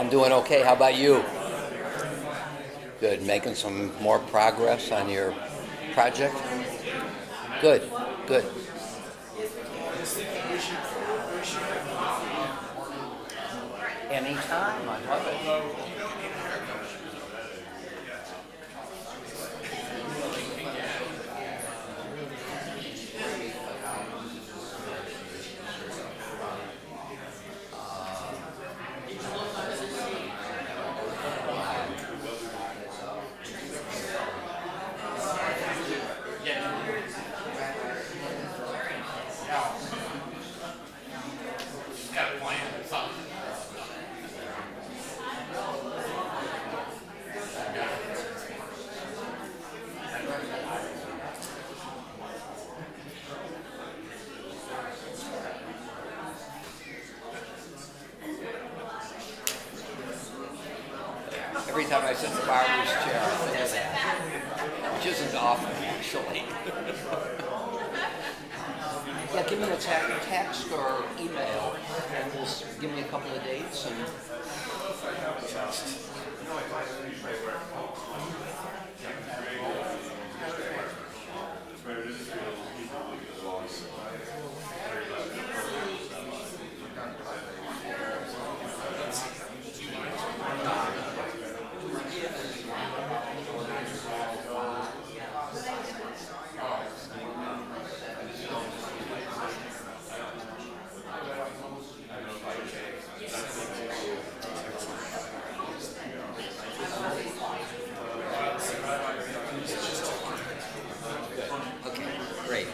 I'm doing okay. How about you? Good. Making some more progress on your project? Good, good. Anytime. I love it. Every time I sit in the barber's chair, I think of that, which isn't often, actually. Yeah, give me a text or email, and just give me a couple of dates. And great.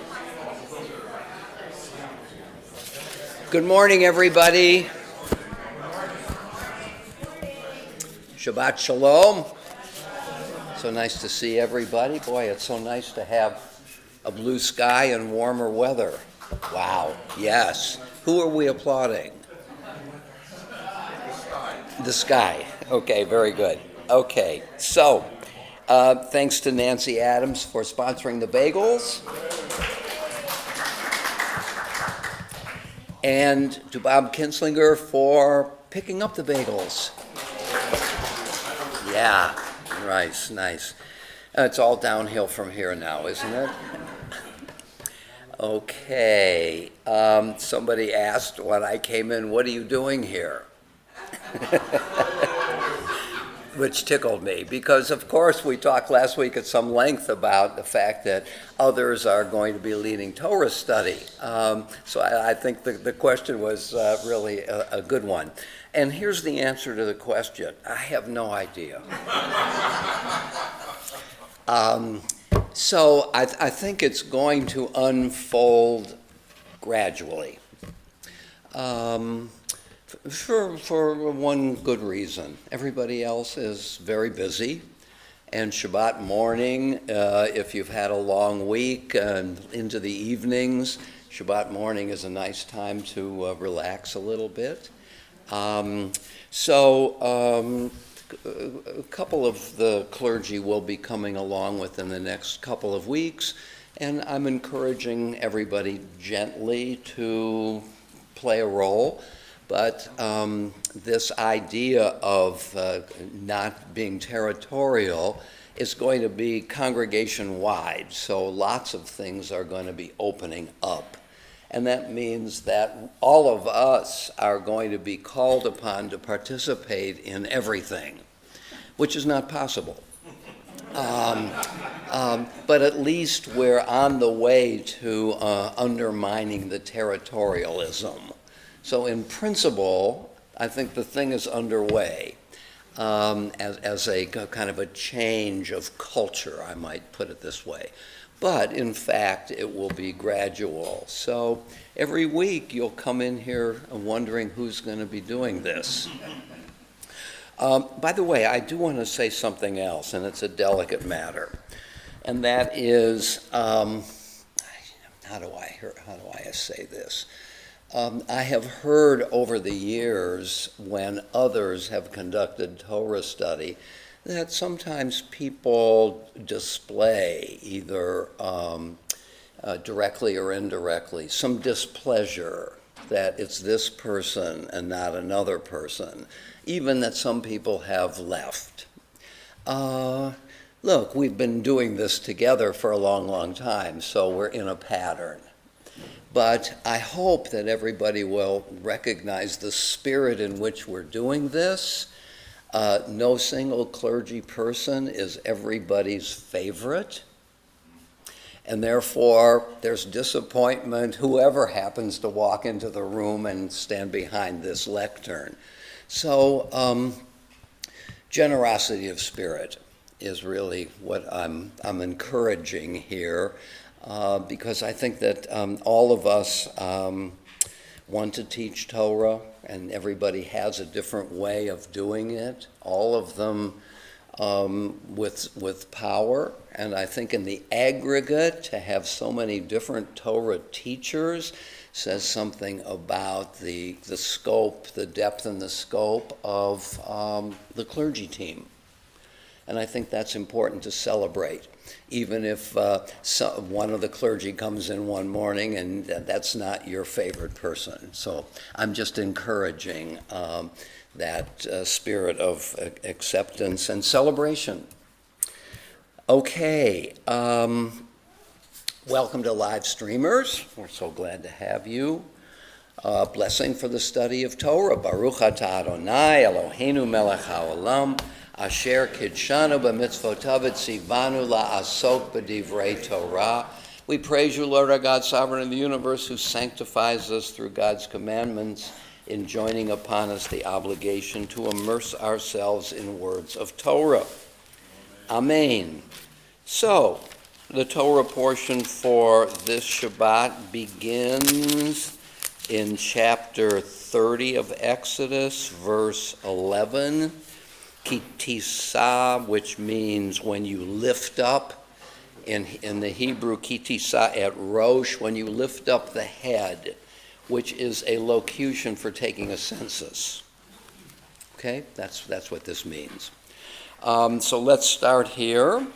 Good morning, everybody. Shabbat Shalom. So nice to see everybody. Boy, it's so nice to have a blue sky and warmer weather. Wow, yes. Who are we applauding? The sky. Okay, very good. Okay, so thanks to Nancy Adams for sponsoring the bagels. And to Bob Kinslinger for picking up the bagels. Yeah, nice. It's all downhill from here now, isn't it? Okay, somebody asked when I came in, what are you doing here? Which tickled me, because of course we talked last week at some length about the fact that others are going to be leading Torah study. So I think the question was really a good one. And here's the answer to the question. I have no idea. So I think it's going to unfold gradually. For one good reason. Everybody else is very busy, and Shabbat morning, if you've had a long week and into the evenings, Shabbat morning is a nice time to relax a little bit. A couple of the clergy will be coming along within the next couple of weeks, and I'm encouraging everybody gently to play a role. But this idea of not being territorial is going to be congregation-wide, so lots of things are going to be opening up. And that means that all of us are going to be called upon to participate in everything, which is not possible. But at least we're on the way to undermining the territorialism. So in principle, I think the thing is underway as a kind of a change of culture, I might put it this way. But in fact, it will be gradual. So every week you'll come in here wondering who's going to be doing this. By the way, I do want to say something else, and it's a delicate matter. And that is, how do I say this? I have heard over the years when others have conducted Torah study that sometimes people display either directly or indirectly some displeasure that it's this person and not another person, even that some people have left. Look, we've been doing this together for a long, long time, so we're in a pattern. But I hope that everybody will recognize the spirit in which we're doing this. No single clergy person is everybody's favorite. And therefore, there's disappointment, whoever happens to walk into the room and stand behind this lectern. So, generosity of spirit is really what I'm encouraging here, because I think that all of us want to teach Torah, and everybody has a different way of doing it, all of them with power. And I think in the aggregate, to have so many different Torah teachers says something about the scope, the depth and the scope of the clergy team. And I think that's important to celebrate, even if one of the clergy comes in one morning and that's not your favorite person. So I'm just encouraging that spirit of acceptance and celebration. Okay, welcome to live streamers. We're so glad to have you. Blessing for the study of Torah. Baruch atah Adonai Eloheinu melech haolam asher kidshanu b'mitzvotav etzivanu la'asok b'divrei Torah. We praise you, Lord our God, sovereign of the universe, who sanctifies us through God's commandments, enjoining upon us the obligation to immerse ourselves in words of Torah. Amen. So, the Torah portion for this Shabbat begins in chapter 30 of Exodus, verse 11. Kitisa, which means when you lift up. In the Hebrew, kitisa et rosh, when you lift up the head, which is a locution for taking a census. Okay, that's what this means. So let's start here.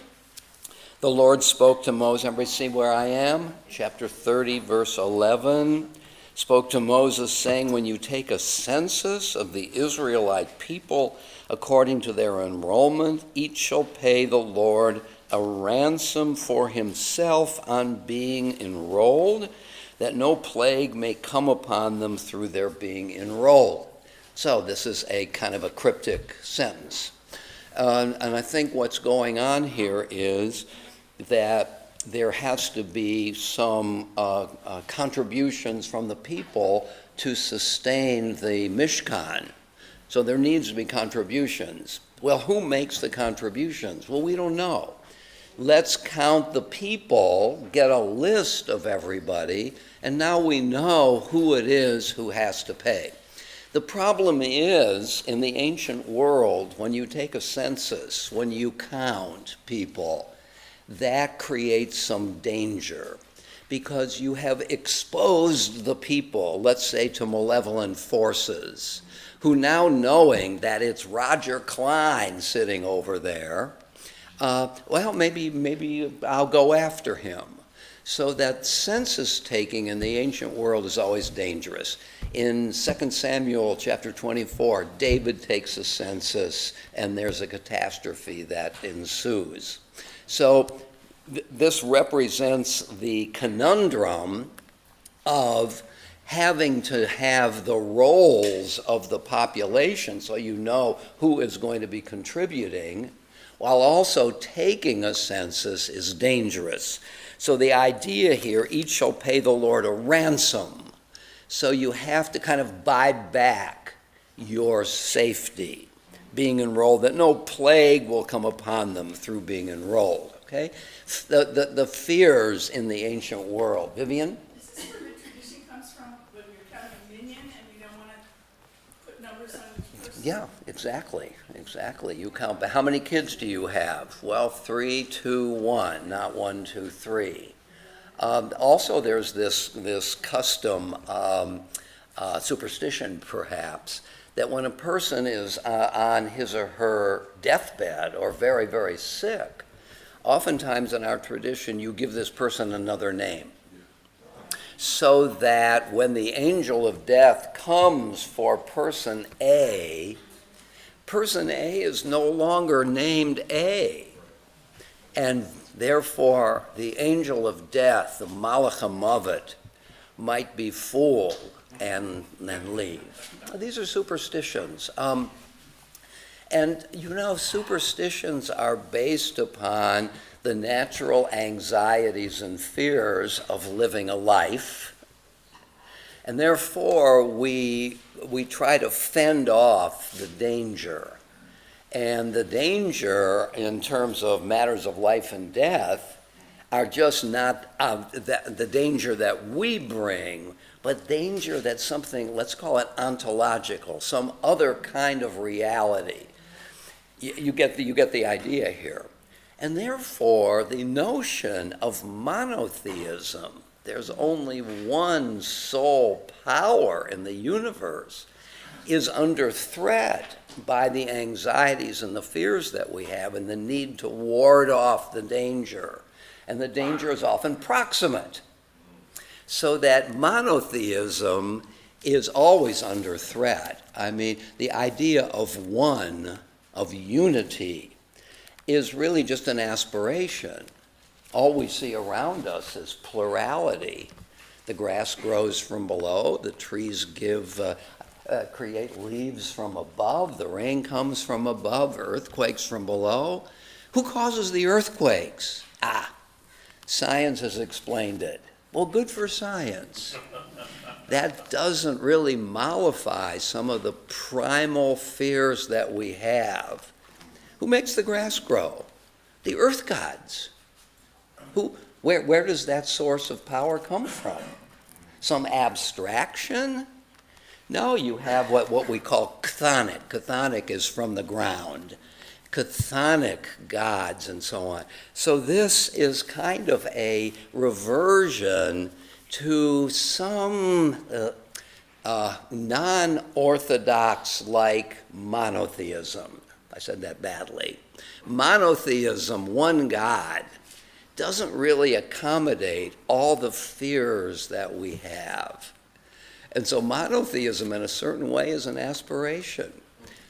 The Lord spoke to Moses. Everybody see where I am? Chapter 30, verse 11. Spoke to Moses, saying, when you take a census of the Israelite people according to their enrollment, each shall pay the Lord a ransom for himself on being enrolled, that no plague may come upon them through their being enrolled. So this is a kind of a cryptic sentence. And I think what's going on here is that there has to be some contributions from the people to sustain the Mishkan. So there needs to be contributions. Well, who makes the contributions? Well, we don't know. Let's count the people, get a list of everybody, and now we know who it is who has to pay. The problem is, in the ancient world, when you take a census, when you count people, that creates some danger, because you have exposed the people, let's say, to malevolent forces, who now knowing that it's Roger Klein sitting over there, well, maybe I'll go after him. So that census taking in the ancient world is always dangerous. In 2 Samuel chapter 24, David takes a census and there's a catastrophe that ensues. So this represents the conundrum of having to have the roles of the population so you know who is going to be contributing, while also taking a census is dangerous. So the idea here, each shall pay the Lord a ransom. So you have to kind of buy back your safety, being enrolled, that no plague will come upon them through being enrolled. Okay? The fears in the ancient world. Vivian? Is this where the tradition comes from, when you're kind of a minion and you don't want to put numbers on each person? Yeah, exactly. You count, but how many kids do you have? Well, 3, 2, 1, not 1, 2, 3. Also, there's this custom, superstition perhaps, that when a person is on his or her deathbed or very, very sick, oftentimes in our tradition you give this person another name. so that when the angel of death comes for person A is no longer named A. And therefore, the angel of death, the Malach HaMavet, might be fooled and then leave. These are superstitions. And superstitions are based upon the natural anxieties and fears of living a life. And therefore, we try to fend off the danger. And the danger in terms of matters of life and death are just not the danger that we bring, but danger that's something, let's call it ontological, some other kind of reality. You get the idea here. And therefore, the notion of monotheism, there's only one sole power in the universe, is under threat by the anxieties and the fears that we have and the need to ward off the danger. And the danger is often proximate. So that monotheism is always under threat. I mean, the idea of one, of unity, is really just an aspiration. All we see around us is plurality. The grass grows from below, the trees create leaves from above, the rain comes from above, earthquakes from below. Who causes the earthquakes? Science has explained it. Well, good for science. That doesn't really mollify some of the primal fears that we have. Who makes the grass grow? The earth gods. Where does that source of power come from? Some abstraction? No, you have what we call chthonic. Chthonic is from the ground. Chthonic gods and so on. So this is kind of a reversion to some non-orthodox like monotheism. I said that badly. Monotheism, one God, doesn't really accommodate all the fears that we have. And so monotheism in a certain way is an aspiration.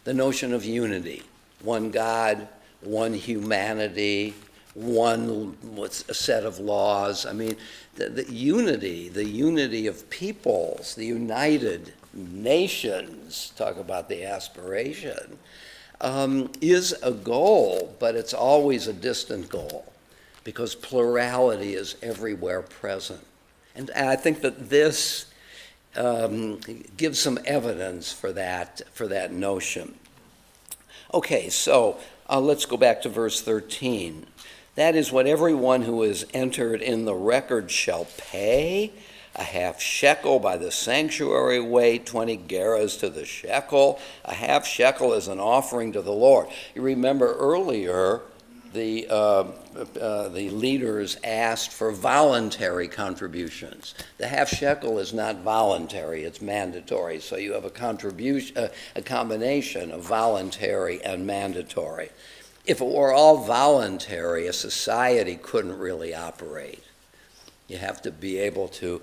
The notion of unity, one God, one humanity, one set of laws. I mean, the unity of peoples, the United Nations, talk about the aspiration, is a goal, but it's always a distant goal because plurality is everywhere present. And I think that this gives some evidence for that notion. Okay, so let's go back to verse 13. That is what everyone who is entered in the record shall pay, a half shekel by the sanctuary weight, 20 gerahs to the shekel. A half shekel is an offering to the Lord. You remember earlier the leaders asked for voluntary contributions. The half shekel is not voluntary, it's mandatory. So you have a combination of voluntary and mandatory. If it were all voluntary, a society couldn't really operate. You have to be able to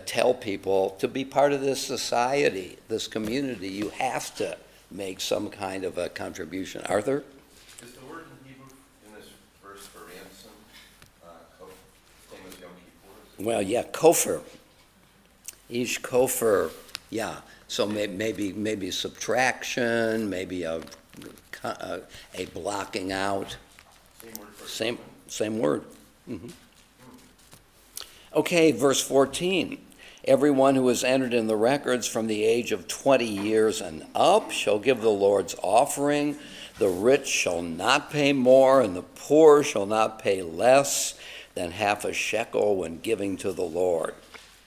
tell people to be part of this society, this community, you have to make some kind of a contribution. Arthur? Is the word in Hebrew in this verse for ransom, same as Yom Kippur? Well, yeah, kofar. Ish kofar, yeah. So maybe subtraction, maybe a blocking out. Same word for Same word. Mm-hmm. Okay, verse 14. Everyone who is entered in the records from the age of 20 years and up shall give the Lord's offering. The rich shall not pay more, and the poor shall not pay less than half a shekel when giving to the Lord.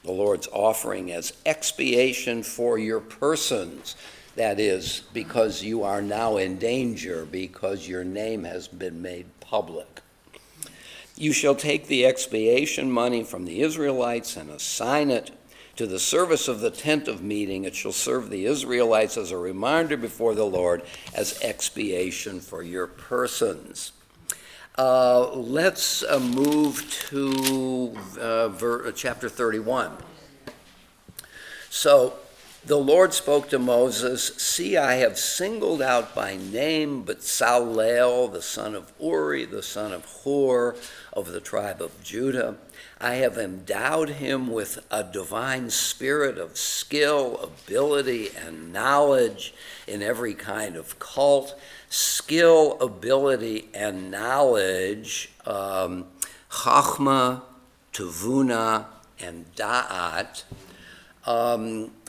The Lord's offering as expiation for your persons. That is, because you are now in danger, because your name has been made public. You shall take the expiation money from the Israelites and assign it to the service of the tent of meeting. It shall serve the Israelites as a reminder before the Lord as expiation for your persons. Let's move to chapter 31. So the Lord spoke to Moses, "See, I have singled out by name Bezalel, the son of Uri, the son of Hur, of the tribe of Judah. I have endowed him with a divine spirit of skill, ability, and knowledge in every kind of cult." Skill, ability, and knowledge, Chachma, Tuvuna, and Da'at,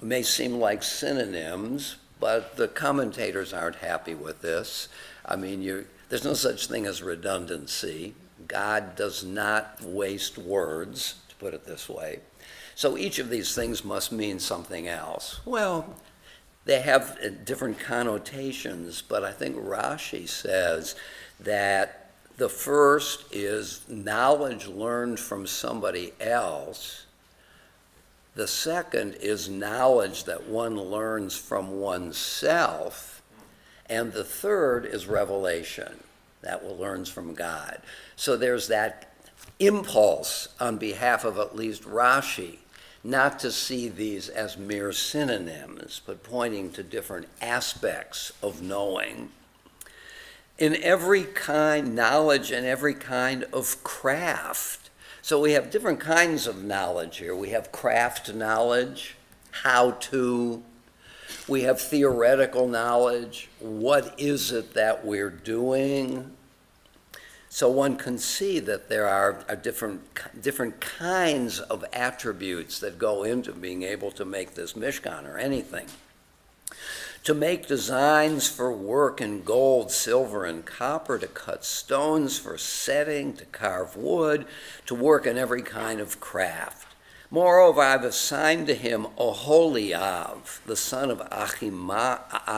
may seem like synonyms, but the commentators aren't happy with this. I mean, there's no such thing as redundancy. God does not waste words, to put it this way. So each of these things must mean something else. Well, they have different connotations, but I think Rashi says that the first is knowledge learned from somebody else. The second is knowledge that one learns from oneself. And the third is revelation that one learns from God. So there's that impulse on behalf of at least Rashi not to see these as mere synonyms, but pointing to different aspects of knowing. In every kind, knowledge and every kind of craft. So we have different kinds of knowledge here. We have craft knowledge, how to. We have theoretical knowledge. What is it that we're doing? So one can see that there are different kinds of attributes that go into being able to make this Mishkan or anything. To make designs for work in gold, silver, and copper, to cut stones for setting, to carve wood, to work in every kind of craft. Moreover, I've assigned to him Oholiab, the son of Achisamach,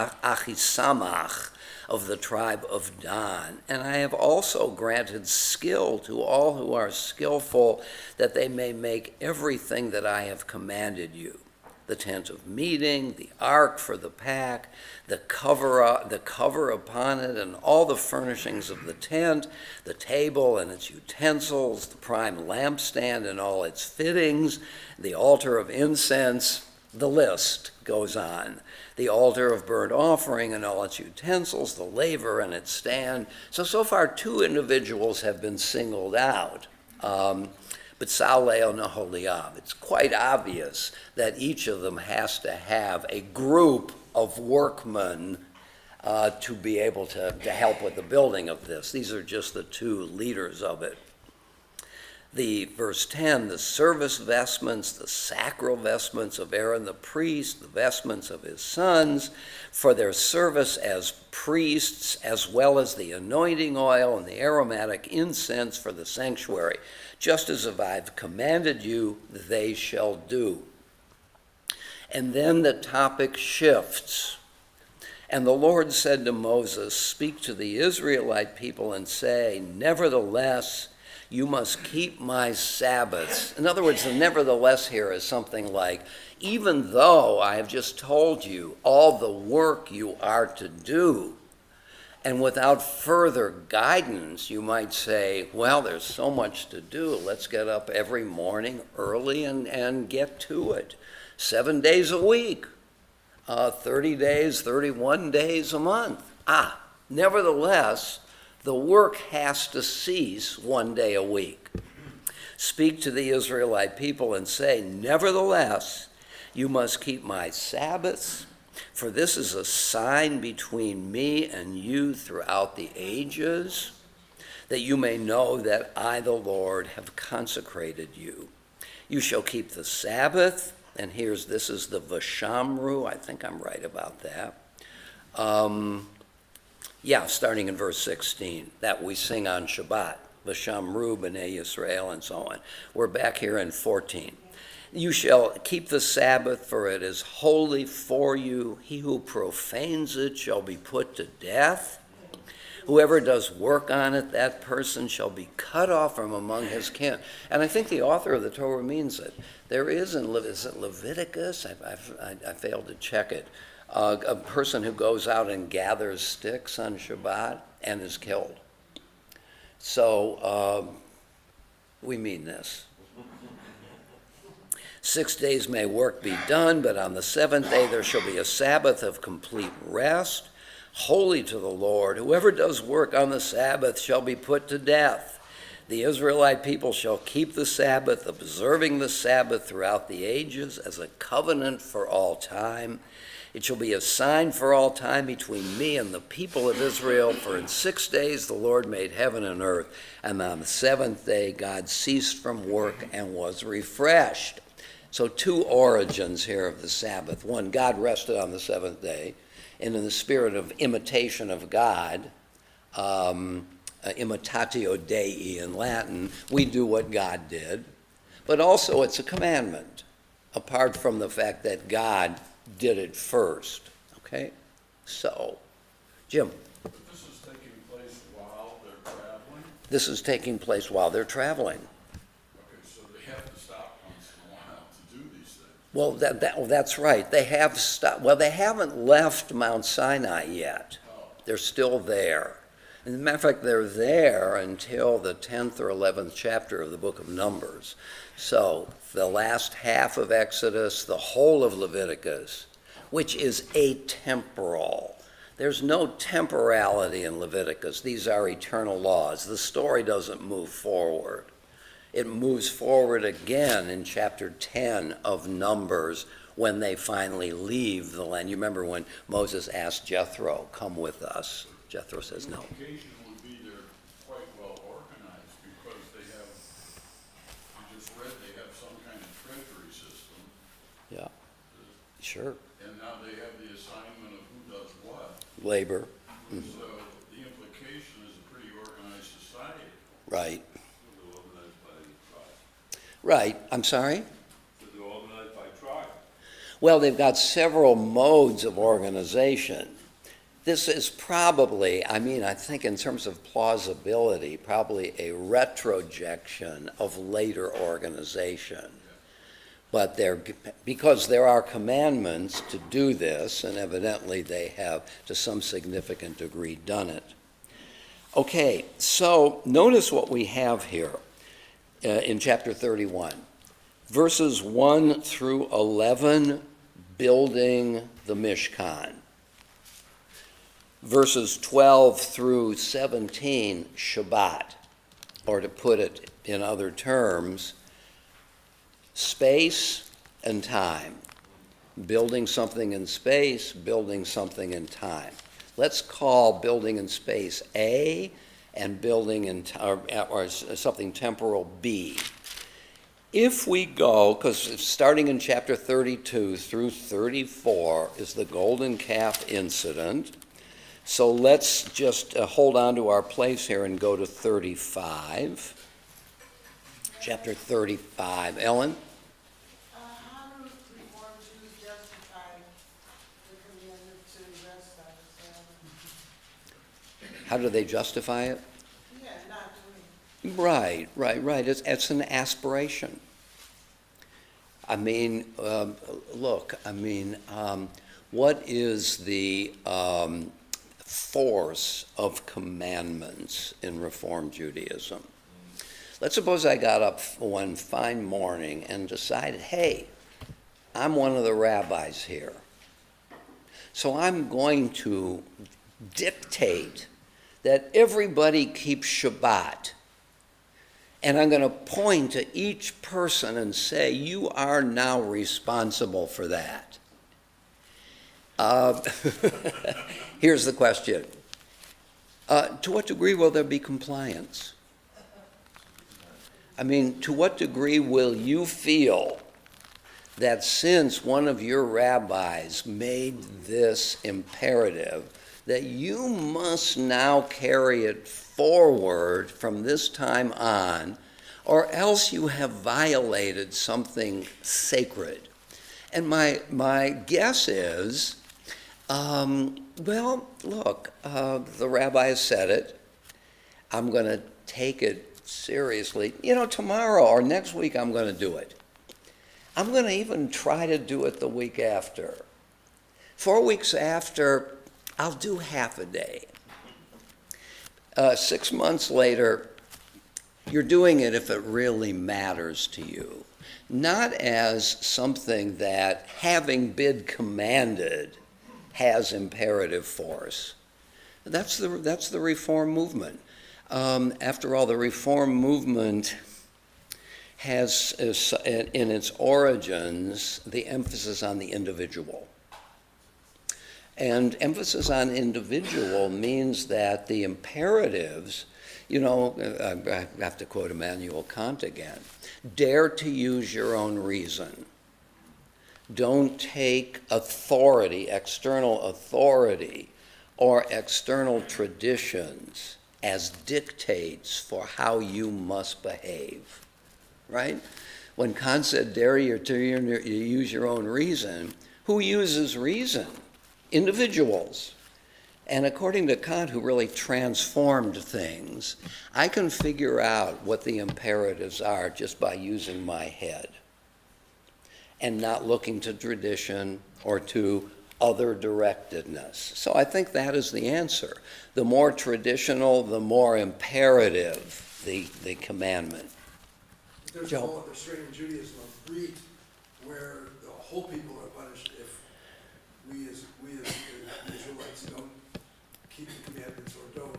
of the tribe of Dan. And I have also granted skill to all who are skillful, that they may make everything that I have commanded you. The tent of meeting, the ark for the pack, the cover upon it, and all the furnishings of the tent, the table and its utensils, the prime lampstand and all its fittings, the altar of incense. The list goes on. The altar of burnt offering and all its utensils, the laver and its stand. So far 2 individuals have been singled out. Bezalel and Oholiab. It's quite obvious that each of them has to have a group of workmen to be able to help with the building of this. These are just the 2 leaders of it. The verse 10, the service vestments, the sacral vestments of Aaron the priest, the vestments of his sons, for their service as priests, as well as the anointing oil and the aromatic incense for the sanctuary. Just as if I've commanded you, they shall do. And then the topic shifts. And the Lord said to Moses, "Speak to the Israelite people and say, nevertheless, you must keep my Sabbaths." In other words, the nevertheless here is something like, even though I have just told you all the work you are to do, and without further guidance, you might say, well, there's so much to do. Let's get up every morning early and get to it. 7 days a week, 30 days, 31 days a month. Nevertheless, the work has to cease 1 day a week. Speak to the Israelite people and say, nevertheless, you must keep my Sabbaths, for this is a sign between me and you throughout the ages, that you may know that I, the Lord, have consecrated you. You shall keep the Sabbath, and this is the Vashamru, I think I'm right about that. Starting in verse 16, that we sing on Shabbat, Vashamru, B'nai Yisrael, and so on. We're back here in 14. You shall keep the Sabbath, for it is holy for you. He who profanes it shall be put to death. Whoever does work on it, that person shall be cut off from among his kin. And I think the author of the Torah means it. There is is it Leviticus? I failed to check it. A person who goes out and gathers sticks on Shabbat and is killed. So we mean this. 6 days may work be done, but on the seventh day there shall be a Sabbath of complete rest, holy to the Lord. Whoever does work on the Sabbath shall be put to death. The Israelite people shall keep the Sabbath, observing the Sabbath throughout the ages as a covenant for all time. It shall be a sign for all time between me and the people of Israel, for in 6 days the Lord made heaven and earth, and on the seventh day God ceased from work and was refreshed. So two origins here of the Sabbath. One, God rested on the seventh day, and in the spirit of imitation of God, imitatio Dei in Latin, we do what God did. But also it's a commandment, apart from the fact that God did it first. Okay? So, Jim. But this is taking place while they're traveling? This is taking place while they're traveling. Okay, so they have to stop once in a while to do these things. Well, that's right. They have stopped. Well, they haven't left Mount Sinai yet. They're still there. As a matter of fact, they're there until the 10th or 11th chapter of the book of Numbers. So the last half of Exodus, the whole of Leviticus, which is atemporal. There's no temporality in Leviticus. These are eternal laws. The story doesn't move forward. It moves forward again in chapter 10 of Numbers when they finally leave the land. You remember when Moses asked Jethro, come with us. Jethro says no. The implication would be they're quite well organized because they have, you just read, they have some kind of treasury system. Yeah, sure. And now they have the assignment of who does what. Labor. So the implication is a pretty organized society. Right. They're organized by tribe. Right. I'm sorry? So they're organized by tribe. Well, they've got several modes of organization. This is probably, I think in terms of plausibility, probably a retrojection of later organization. But because there are commandments to do this, and evidently they have to some significant degree done it. Okay, so notice what we have here in chapter 31. Verses 1 through 11, building the Mishkan. Verses 12 through 17, Shabbat, or to put it in other terms, space and time. Building something in space, building something in time. Let's call building in space A and building in or something temporal B. If we go, because starting in chapter 32 through 34 is the golden calf incident. So let's just hold on to our place here and go to 35. Chapter 35. Ellen? How do Reform Jews justify the commandment to rest on the Sabbath? How do they justify it? Yeah, not doing. Right. It's an aspiration. What is the force of commandments in Reform Judaism? Let's suppose I got up one fine morning and decided, hey, I'm one of the rabbis here. So I'm going to dictate that everybody keeps Shabbat. And I'm going to point to each person and say, you are now responsible for that. Here's the question. To what degree will there be compliance? To what degree will you feel that since one of your rabbis made this imperative, that you must now carry it forward from this time on, or else you have violated something sacred? And my guess is, the rabbi has said it. I'm going to take it seriously. Tomorrow or next week I'm going to do it. I'm going to even try to do it the week after. 4 weeks after, I'll do half a day. 6 months later, you're doing it if it really matters to you. not as something that, having been commanded, has imperative force. That's the Reform movement. After all, the Reform movement has, in its origins, the emphasis on the individual. And emphasis on individual means that the imperatives, I have to quote Immanuel Kant again, dare to use your own reason. Don't take authority, external authority, or external traditions as dictates for how you must behave, right? When Kant said, dare you to use your own reason, who uses reason? Individuals. And according to Kant, who really transformed things, I can figure out what the imperatives are just by using my head and not looking to tradition or to other directedness. So I think that is the answer. The more traditional, the more imperative the commandment. There's a whole other strain in Judaism of greed, where the whole people are punished if we as Israelites don't keep the commandments or don't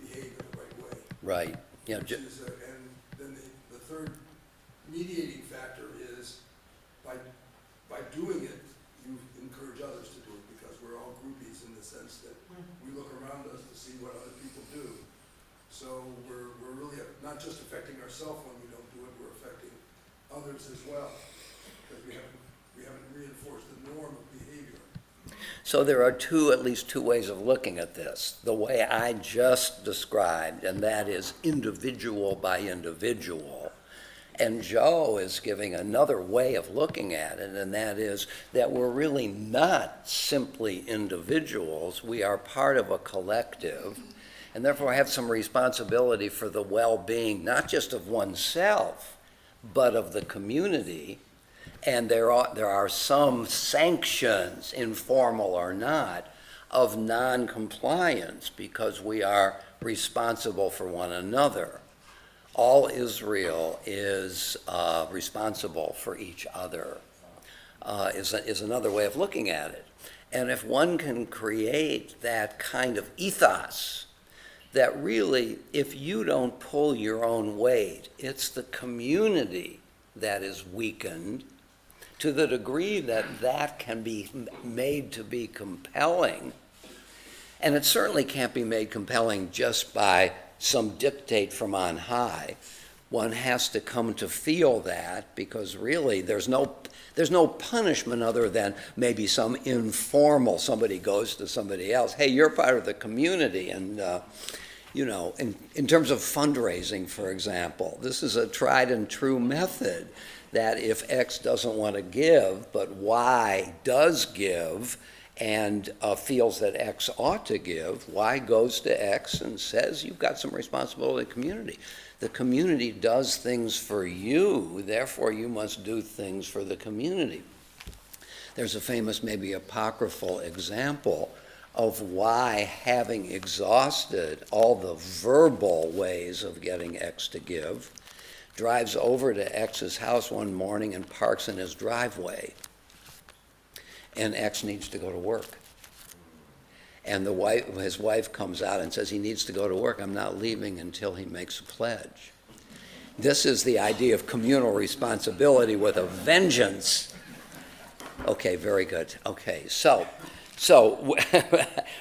behave in the right way. Right. Yeah. And then the third mediating factor is by doing it, you encourage others to do it, because we're all groupies in the sense that we look around us to see what other people do. So we're really not just affecting ourselves when we don't do it, we're affecting others as well, because we haven't reinforced the norm of behavior. So there are at least two ways of looking at this. The way I just described, and that is individual by individual. And Joe is giving another way of looking at it, and that is that we're really not simply individuals. We are part of a collective, and therefore have some responsibility for the well-being, not just of oneself, but of the community. And there are some sanctions, informal or not, of non-compliance, because we are responsible for one another. All Israel is responsible for each other, is another way of looking at it. And if one can create that kind of ethos, that really, if you don't pull your own weight, it's the community that is weakened, to the degree that that can be made to be compelling. And it certainly can't be made compelling just by some dictate from on high. One has to come to feel that, because really there's no punishment other than maybe some informal, somebody goes to somebody else, hey, you're part of the community. And in terms of fundraising, for example, this is a tried and true method, that if X doesn't want to give, but Y does give, and feels that X ought to give, Y goes to X and says, you've got some responsibility to the community. The community does things for you, therefore you must do things for the community. There's a famous, maybe apocryphal example of why, having exhausted all the verbal ways of getting X to give, drives over to X's house one morning and parks in his driveway. And X needs to go to work. And his wife comes out and says, he needs to go to work. I'm not leaving until he makes a pledge. This is the idea of communal responsibility with a vengeance. Okay, very good. Okay, so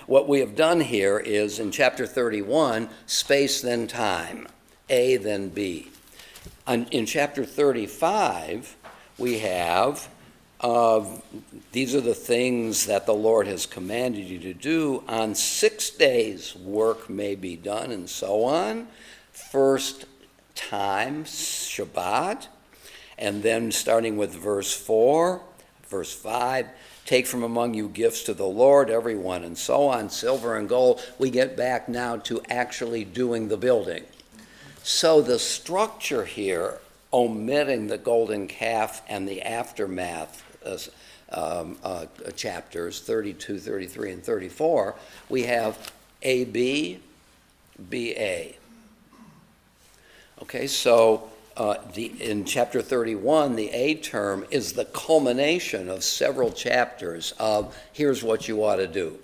what we have done here is, in chapter 31, space then time, A then B. In chapter 35, we have, these are the things that the Lord has commanded you to do. On 6 days, work may be done, and so on. First time, Shabbat. And then starting with verse 4, verse 5, take from among you gifts to the Lord, everyone, and so on, silver and gold. We get back now to actually doing the building. So the structure here, omitting the golden calf and the aftermath chapters 32, 33, and 34, we have AB, BA. Okay, so in chapter 31, the A term is the culmination of several chapters of here's what you ought to do.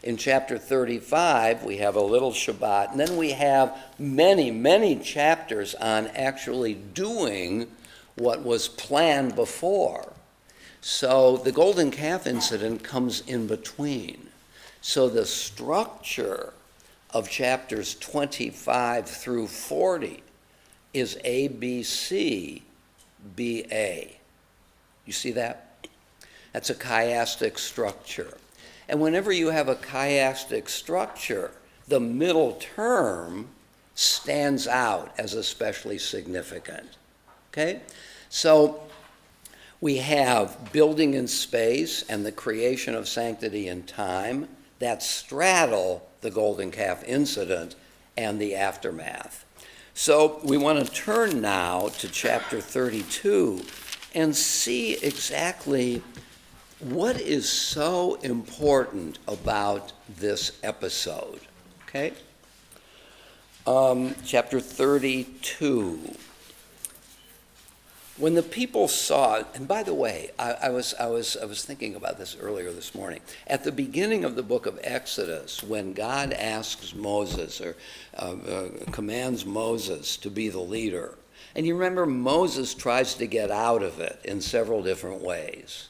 In chapter 35, we have a little Shabbat, and then we have many, many chapters on actually doing what was planned before. So the golden calf incident comes in between. So the structure of chapters 25 through 40 is A, B, C, B, A. You see that? That's a chiastic structure. And whenever you have a chiastic structure, the middle term stands out as especially significant. Okay? So we have building in space and the creation of sanctity in time that straddle the golden calf incident and the aftermath. So we want to turn now to chapter 32 and see exactly what is so important about this episode. Okay? Chapter 32. When the people saw, and by the way, I was thinking about this earlier this morning. At the beginning of the book of Exodus, when God asks Moses or commands Moses to be the leader, and you remember Moses tries to get out of it in several different ways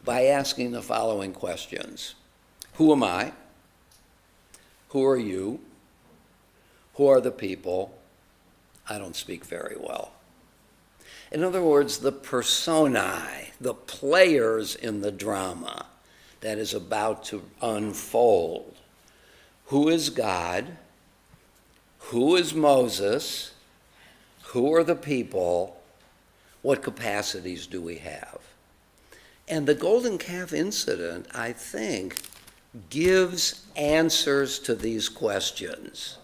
by asking the following questions. Who am I? Who are you? Who are the people? I don't speak very well. In other words, the personae, the players in the drama that is about to unfold. Who is God? Who is Moses? Who are the people? What capacities do we have? And the golden calf incident, I think, gives answers to these questions,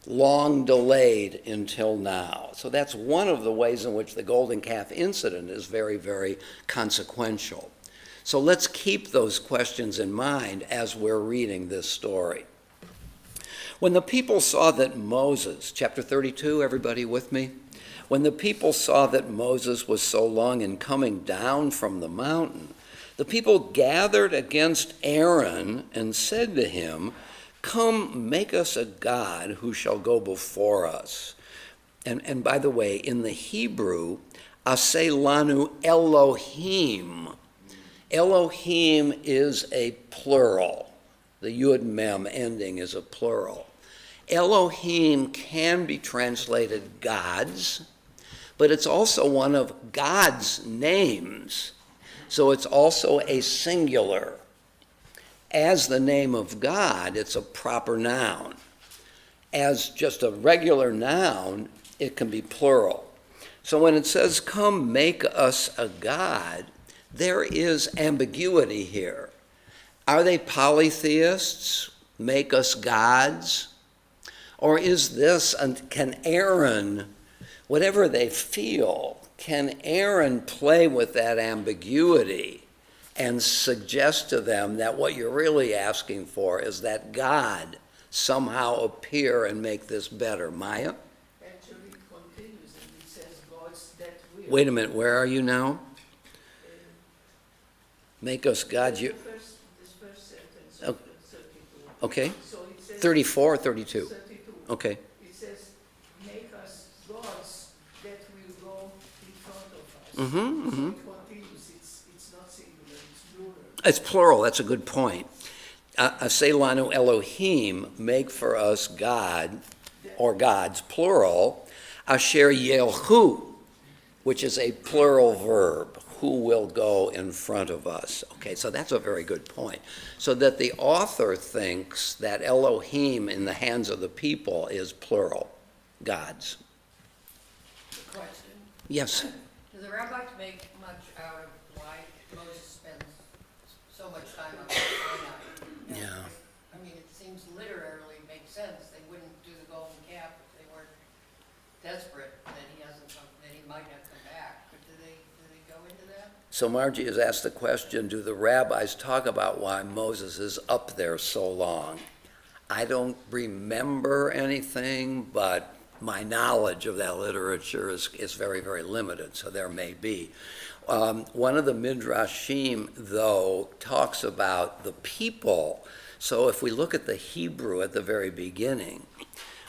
long delayed until now. So that's one of the ways in which the golden calf incident is very, very consequential. So let's keep those questions in mind as we're reading this story. When the people saw that Moses, chapter 32, everybody with me? When the people saw that Moses was so long in coming down from the mountain, the people gathered against Aaron and said to him, "Come, make us a god who shall go before us." And by the way, in the Hebrew, aseh lanu Elohim. Elohim is a plural. The yud mem ending is a plural. Elohim can be translated gods, but it's also one of God's names. So it's also a singular. As the name of God, it's a proper noun. As just a regular noun, it can be plural. So when it says, "Come, make us a god," there is ambiguity here. Are they polytheists? Make us gods? Or is this, can Aaron, whatever they feel, can Aaron play with that ambiguity and suggest to them that what you're really asking for is that God somehow appear and make this better? Maya? Actually, it continues and it says gods that will. Wait a minute, where are you now? Make us gods. This first sentence Oh. of 32. Okay, So it says 34 or 32? 32. Okay, It says, make us gods that will go in front of us. Mm-hmm, So mm-hmm. it continues, it's not singular, it's plural. It's plural, that's a good point. Aseh lanu Elohim, make for us God, or gods, plural, asher yelchu, which is a plural verb, who will go in front of us. Okay, so that's a very good point. So that the author thinks that Elohim in the hands of the people is plural, gods. Question. Yes, Does the rabbis make much out of why Moses spends so much time on Sinai? Yeah. I mean, it seems literally makes sense. They wouldn't do the golden calf if they weren't desperate that he hasn't come, that he might not come back. But do they go into that? so Margie has asked the question, do the rabbis talk about why Moses is up there so long? I don't remember anything, but my knowledge of that literature is very, very limited, so there may be. One of the Midrashim, though, talks about the people. So if we look at the Hebrew at the very beginning,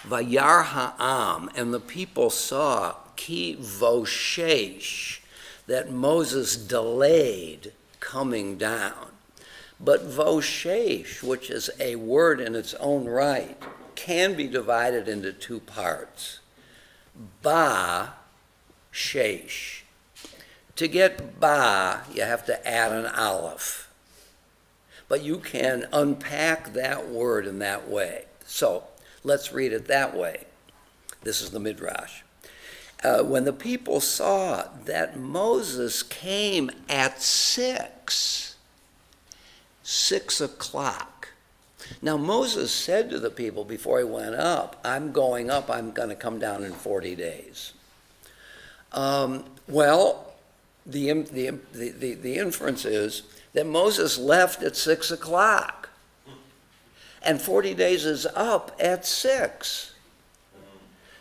Vayar ha'am, and the people saw, ki voshesh, that Moses delayed coming down. But voshesh, which is a word in its own right, can be divided into two parts. Ba, shesh. To get ba, you have to add an aleph. But you can unpack that word in that way. So let's read it that way. This is the Midrash. When the people saw that Moses came at 6 o'clock. Now Moses said to the people before he went up, I'm going up, I'm going to come down in 40 days. Well, the inference is that Moses left at 6 o'clock. And 40 days is up at 6.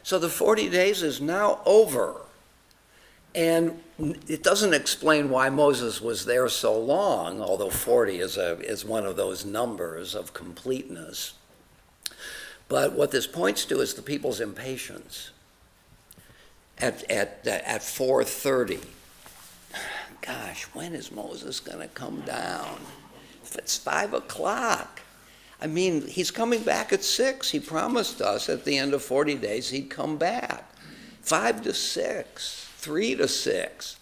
So the 40 days is now over. And it doesn't explain why Moses was there so long, although 40 is one of those numbers of completeness. But what this points to is the people's impatience. At 4:30, gosh, when is Moses going to come down? If it's 5 o'clock. I mean, he's coming back at 6. He promised us at the end of 40 days he'd come back. 5 to 6, 3 to 6,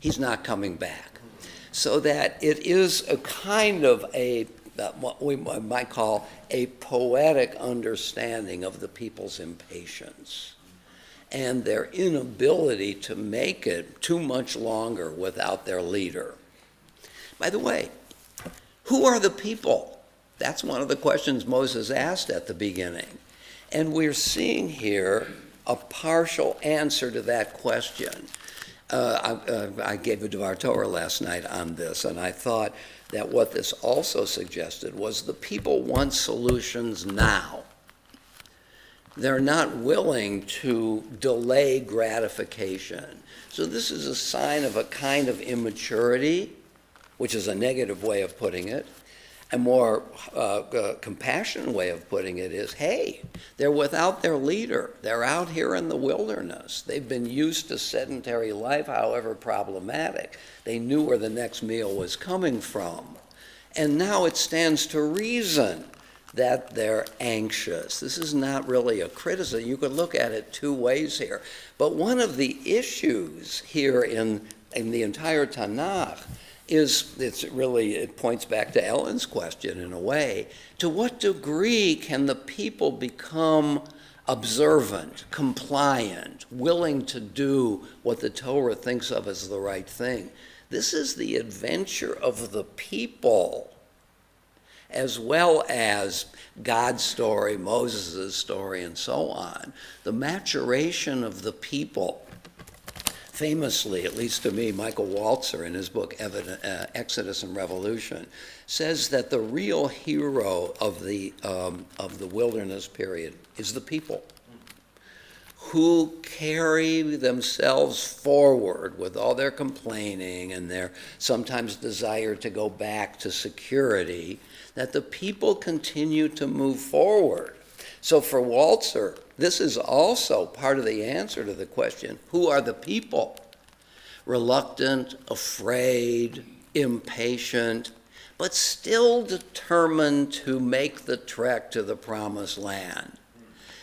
he's not coming back. So that it is a kind of what we might call a poetic understanding of the people's impatience and their inability to make it too much longer without their leader. By the way, who are the people? That's one of the questions Moses asked at the beginning. And we're seeing here a partial answer to that question. I gave a Dvar Torah last night on this, and I thought that what this also suggested was the people want solutions now. They're not willing to delay gratification. So this is a sign of a kind of immaturity, which is a negative way of putting it. A more compassionate way of putting it is, hey, they're without their leader. They're out here in the wilderness. They've been used to sedentary life, however problematic. They knew where the next meal was coming from. And now it stands to reason that they're anxious. This is not really a criticism. You could look at it two ways here. But one of the issues here in the entire Tanakh it points back to Ellen's question in a way. To what degree can the people become observant, compliant, willing to do what the Torah thinks of as the right thing? This is the adventure of the people, as well as God's story, Moses' story, and so on. The maturation of the people. Famously, at least to me, Michael Walzer, in his book Exodus and Revolution, says that the real hero of the wilderness period is the people who carry themselves forward with all their complaining and their sometimes desire to go back to security, that the people continue to move forward. So for Walzer, this is also part of the answer to the question, who are the people? Reluctant, afraid, impatient, but still determined to make the trek to the promised land.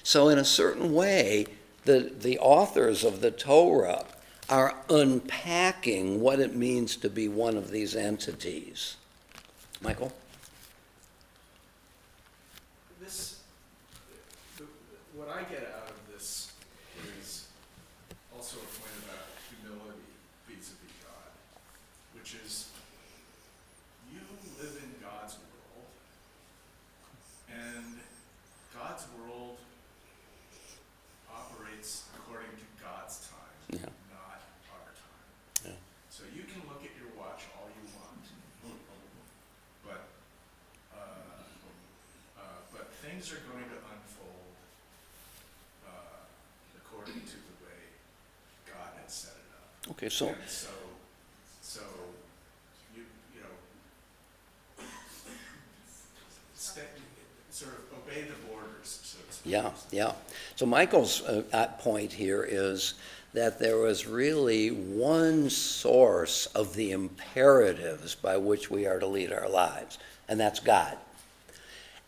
So in a certain way, the authors of the Torah are unpacking what it means to be one of these entities. Michael? What I get out of this is also a point about humility vis-a-vis God, which is you live in God's world, and God's world operates according to God's time, not our time. Yeah. So you can look at your watch all you want, but things are going to unfold Okay, so, So, you know, sort of obey the borders, so to speak. yeah. So Michael's point here is that there was really one source of the imperatives by which we are to lead our lives, and that's God.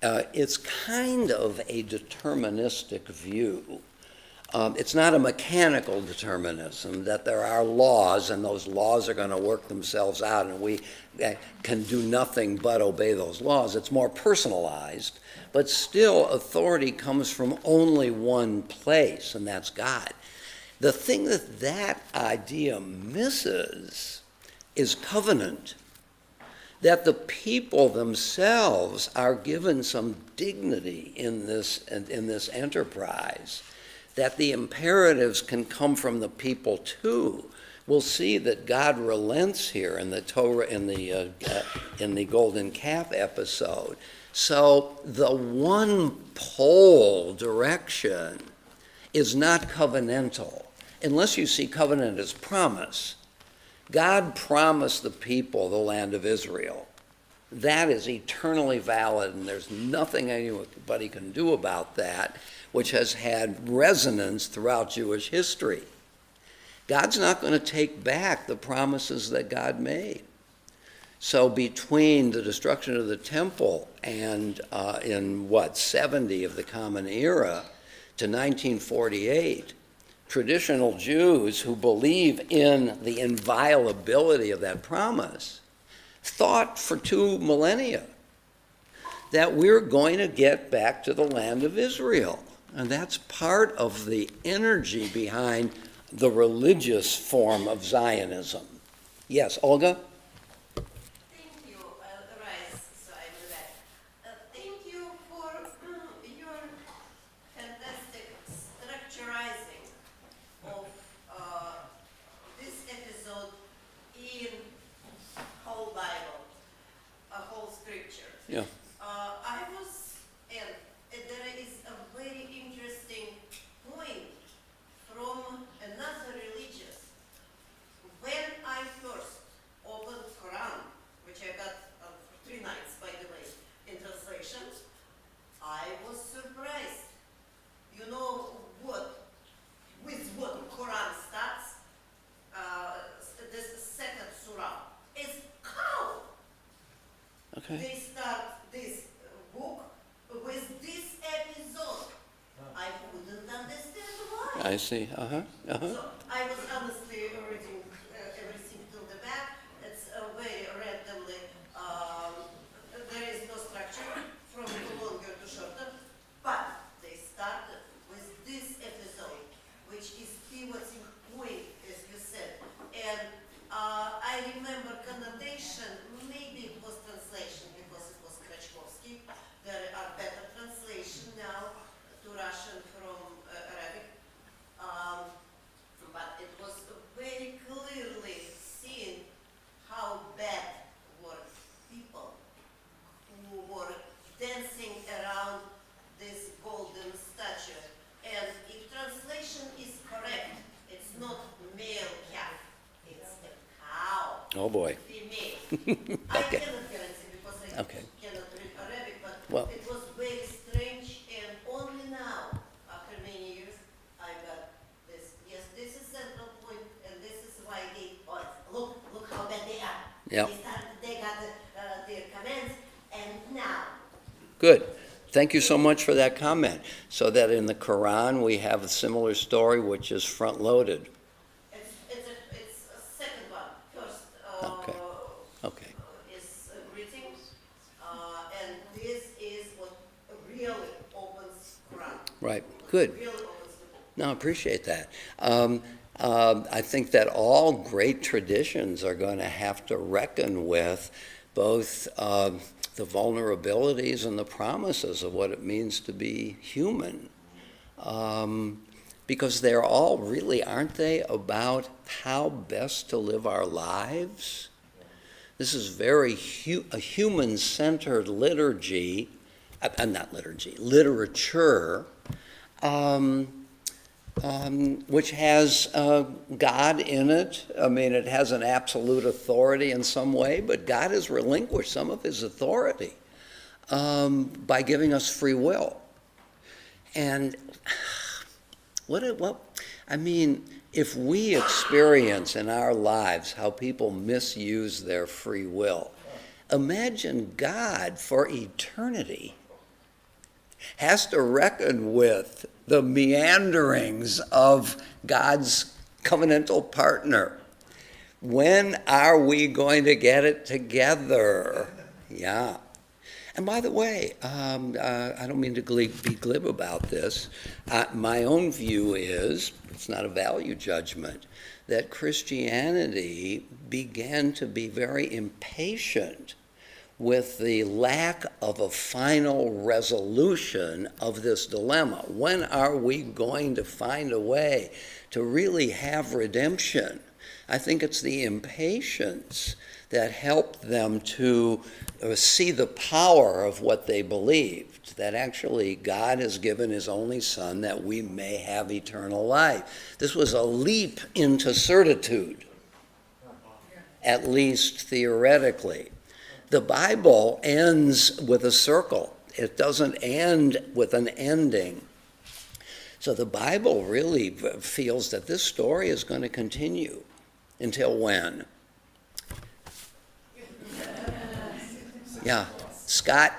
It's kind of a deterministic view. It's not a mechanical determinism that there are laws and those laws are going to work themselves out and we can do nothing but obey those laws. It's more personalized, but still authority comes from only one place, and that's God. The thing that idea misses is covenant. That the people themselves are given some dignity in this enterprise, that the imperatives can come from the people too. We'll see that God relents here in the Torah, in the golden calf episode. So the one pole direction is not covenantal, unless you see covenant as promise. God promised the people the land of Israel. That is eternally valid, and there's nothing anybody can do about that, which has had resonance throughout Jewish history. God's not going to take back the promises that God made. So between the destruction of the temple and in 70 of the Common Era to 1948, traditional Jews who believe in the inviolability of that promise thought for 2 millennia that we're going to get back to the land of Israel. And that's part of the energy behind the religious form of Zionism. Yes, Olga? Thank you, Rice. So I do that. Thank you for your fantastic structurizing of this episode in whole Bible, a whole scripture. Yeah. I was, and there is a very interesting point from another religious. When I first opened Quran, which I got 3 nights, by the way, in translation, I was surprised. You know what, with what Quran starts? This second surah is cow. Okay. They start this book with this episode. I couldn't understand why. I see. So I was honestly reading everything till the back. It's very randomly. There is no structure from longer to shorter. But they started with this episode, which is pivoting point, as you said. And I remember connotation, maybe it was translation because it was Krachkovsky. There are better translation now to Russian from Arabic. But it was very clearly seen how bad were people who were dancing around this golden statue. And if translation is correct, it's not male calf, it's a cow, Oh, boy. female. I Okay. cannot guarantee because I Okay. cannot read Arabic, but Well- it was very strange, and only now, after many years, I got this. Yes, this is central point, and this is why they, look how bad they are. Yep. They got their commands, and now, Good. Thank you so much for that comment. So that in the Quran, we have a similar story which is front-loaded. it's a second one. First, Okay. is greetings, and this is what really opens Quran. Right. Good. Really opens the book. No, I appreciate that. I think that all great traditions are going to have to reckon with both the vulnerabilities and the promises of what it means to be human. Because they're all really, aren't they, about how best to live our lives? This is very a human-centered liturgy, not liturgy, literature. which has God in it. I mean, it has an absolute authority in some way, but God has relinquished some of his authority by giving us free will. And I mean, if we experience in our lives how people misuse their free will, imagine God for eternity has to reckon with the meanderings of God's covenantal partner. When are we going to get it together? Yeah. And by the way, I don't mean to be glib about this. My own view is, it's not a value judgment, that Christianity began to be very impatient with the lack of a final resolution of this dilemma. When are we going to find a way to really have redemption? I think it's the impatience that helped them to see the power of what they believed, that actually God has given his only Son that we may have eternal life. This was a leap into certitude, at least theoretically. The Bible ends with a circle. It doesn't end with an ending. So the Bible really feels that this story is going to continue. Until when? Yeah. Scott?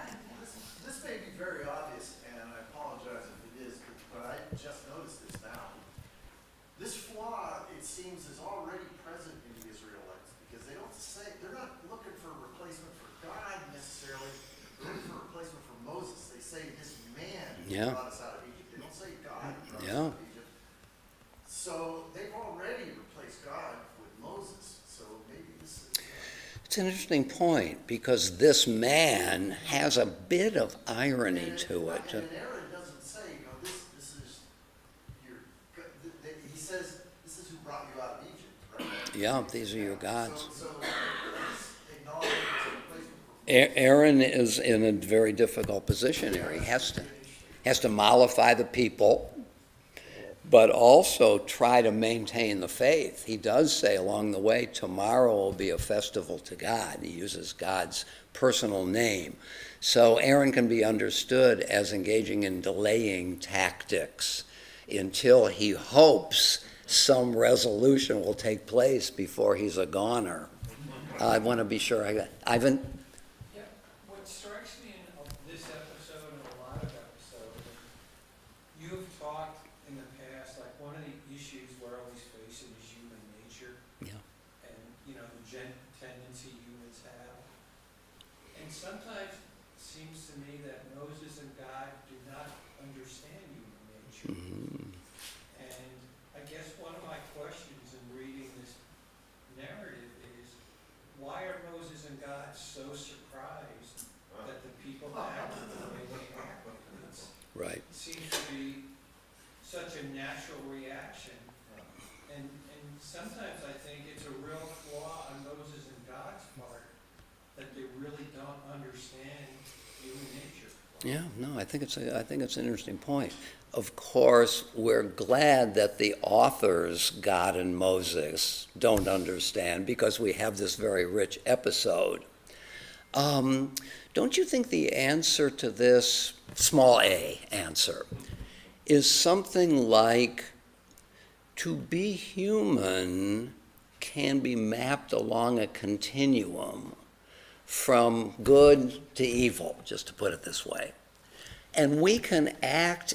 This may be very obvious, and I apologize if it is, but I just noticed this now. This flaw, it seems, is already present in the Israelites, because they don't say, they're not looking for a replacement for God necessarily, they're looking for a replacement for Moses. They say this man brought us out of Egypt. They don't say God brought us out of Egypt. So they've already replaced God with Moses, so maybe this is... It's an interesting point, because this man has a bit of irony to it. And Aaron doesn't say, this is your... He says, this is who brought you out of Egypt, right? Yeah, these are your gods. So he's acknowledging it's a replacement for... Aaron is in a very difficult position here. He has to mollify the people, but also try to maintain the faith. He does say along the way, tomorrow will be a festival to God. He uses God's personal name. So Aaron can be understood as engaging in delaying tactics until he hopes some resolution will take place before he's a goner. I want to be sure I got... Ivan? Yeah, what strikes me in this episode and a lot of episodes, you've talked in the past, like one of the issues we're always facing is human nature. Yeah. And, the tendency humans have. And sometimes it seems to me that Moses and God do not understand human nature. Mm-hmm. And I guess one of my questions in reading this narrative is, why are Moses and God so surprised that the people act the way they act? Right. It seems to be such a natural reaction. And sometimes I think it's a real flaw on Moses and God's part that they really don't understand human nature. Yeah, no, I think it's an interesting point. Of course, we're glad that the authors, God and Moses, don't understand, because we have this very rich episode. Don't you think the answer to this, small a answer, is something like, to be human can be mapped along a continuum from good to evil, just to put it this way. And we can act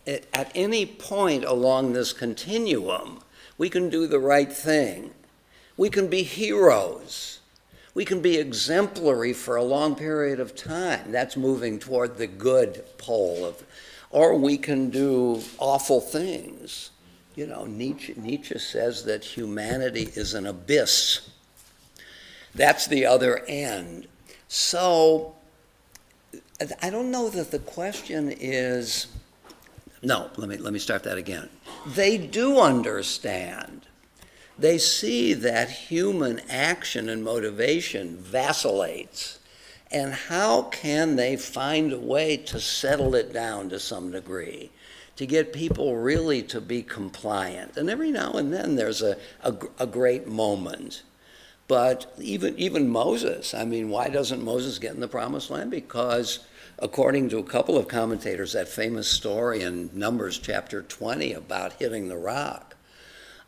at any point along this continuum. We can do the right thing. We can be heroes. We can be exemplary for a long period of time. That's moving toward the good pole. Or we can do awful things. Nietzsche says that humanity is an abyss. That's the other end. So I don't know that the question is, no, let me start that again. They do understand. They see that human action and motivation vacillates. And how can they find a way to settle it down to some degree? to get people really to be compliant. And every now and then there's a great moment. But even Moses, I mean, why doesn't Moses get in the promised land? Because according to a couple of commentators, that famous story in Numbers chapter 20 about hitting the rock,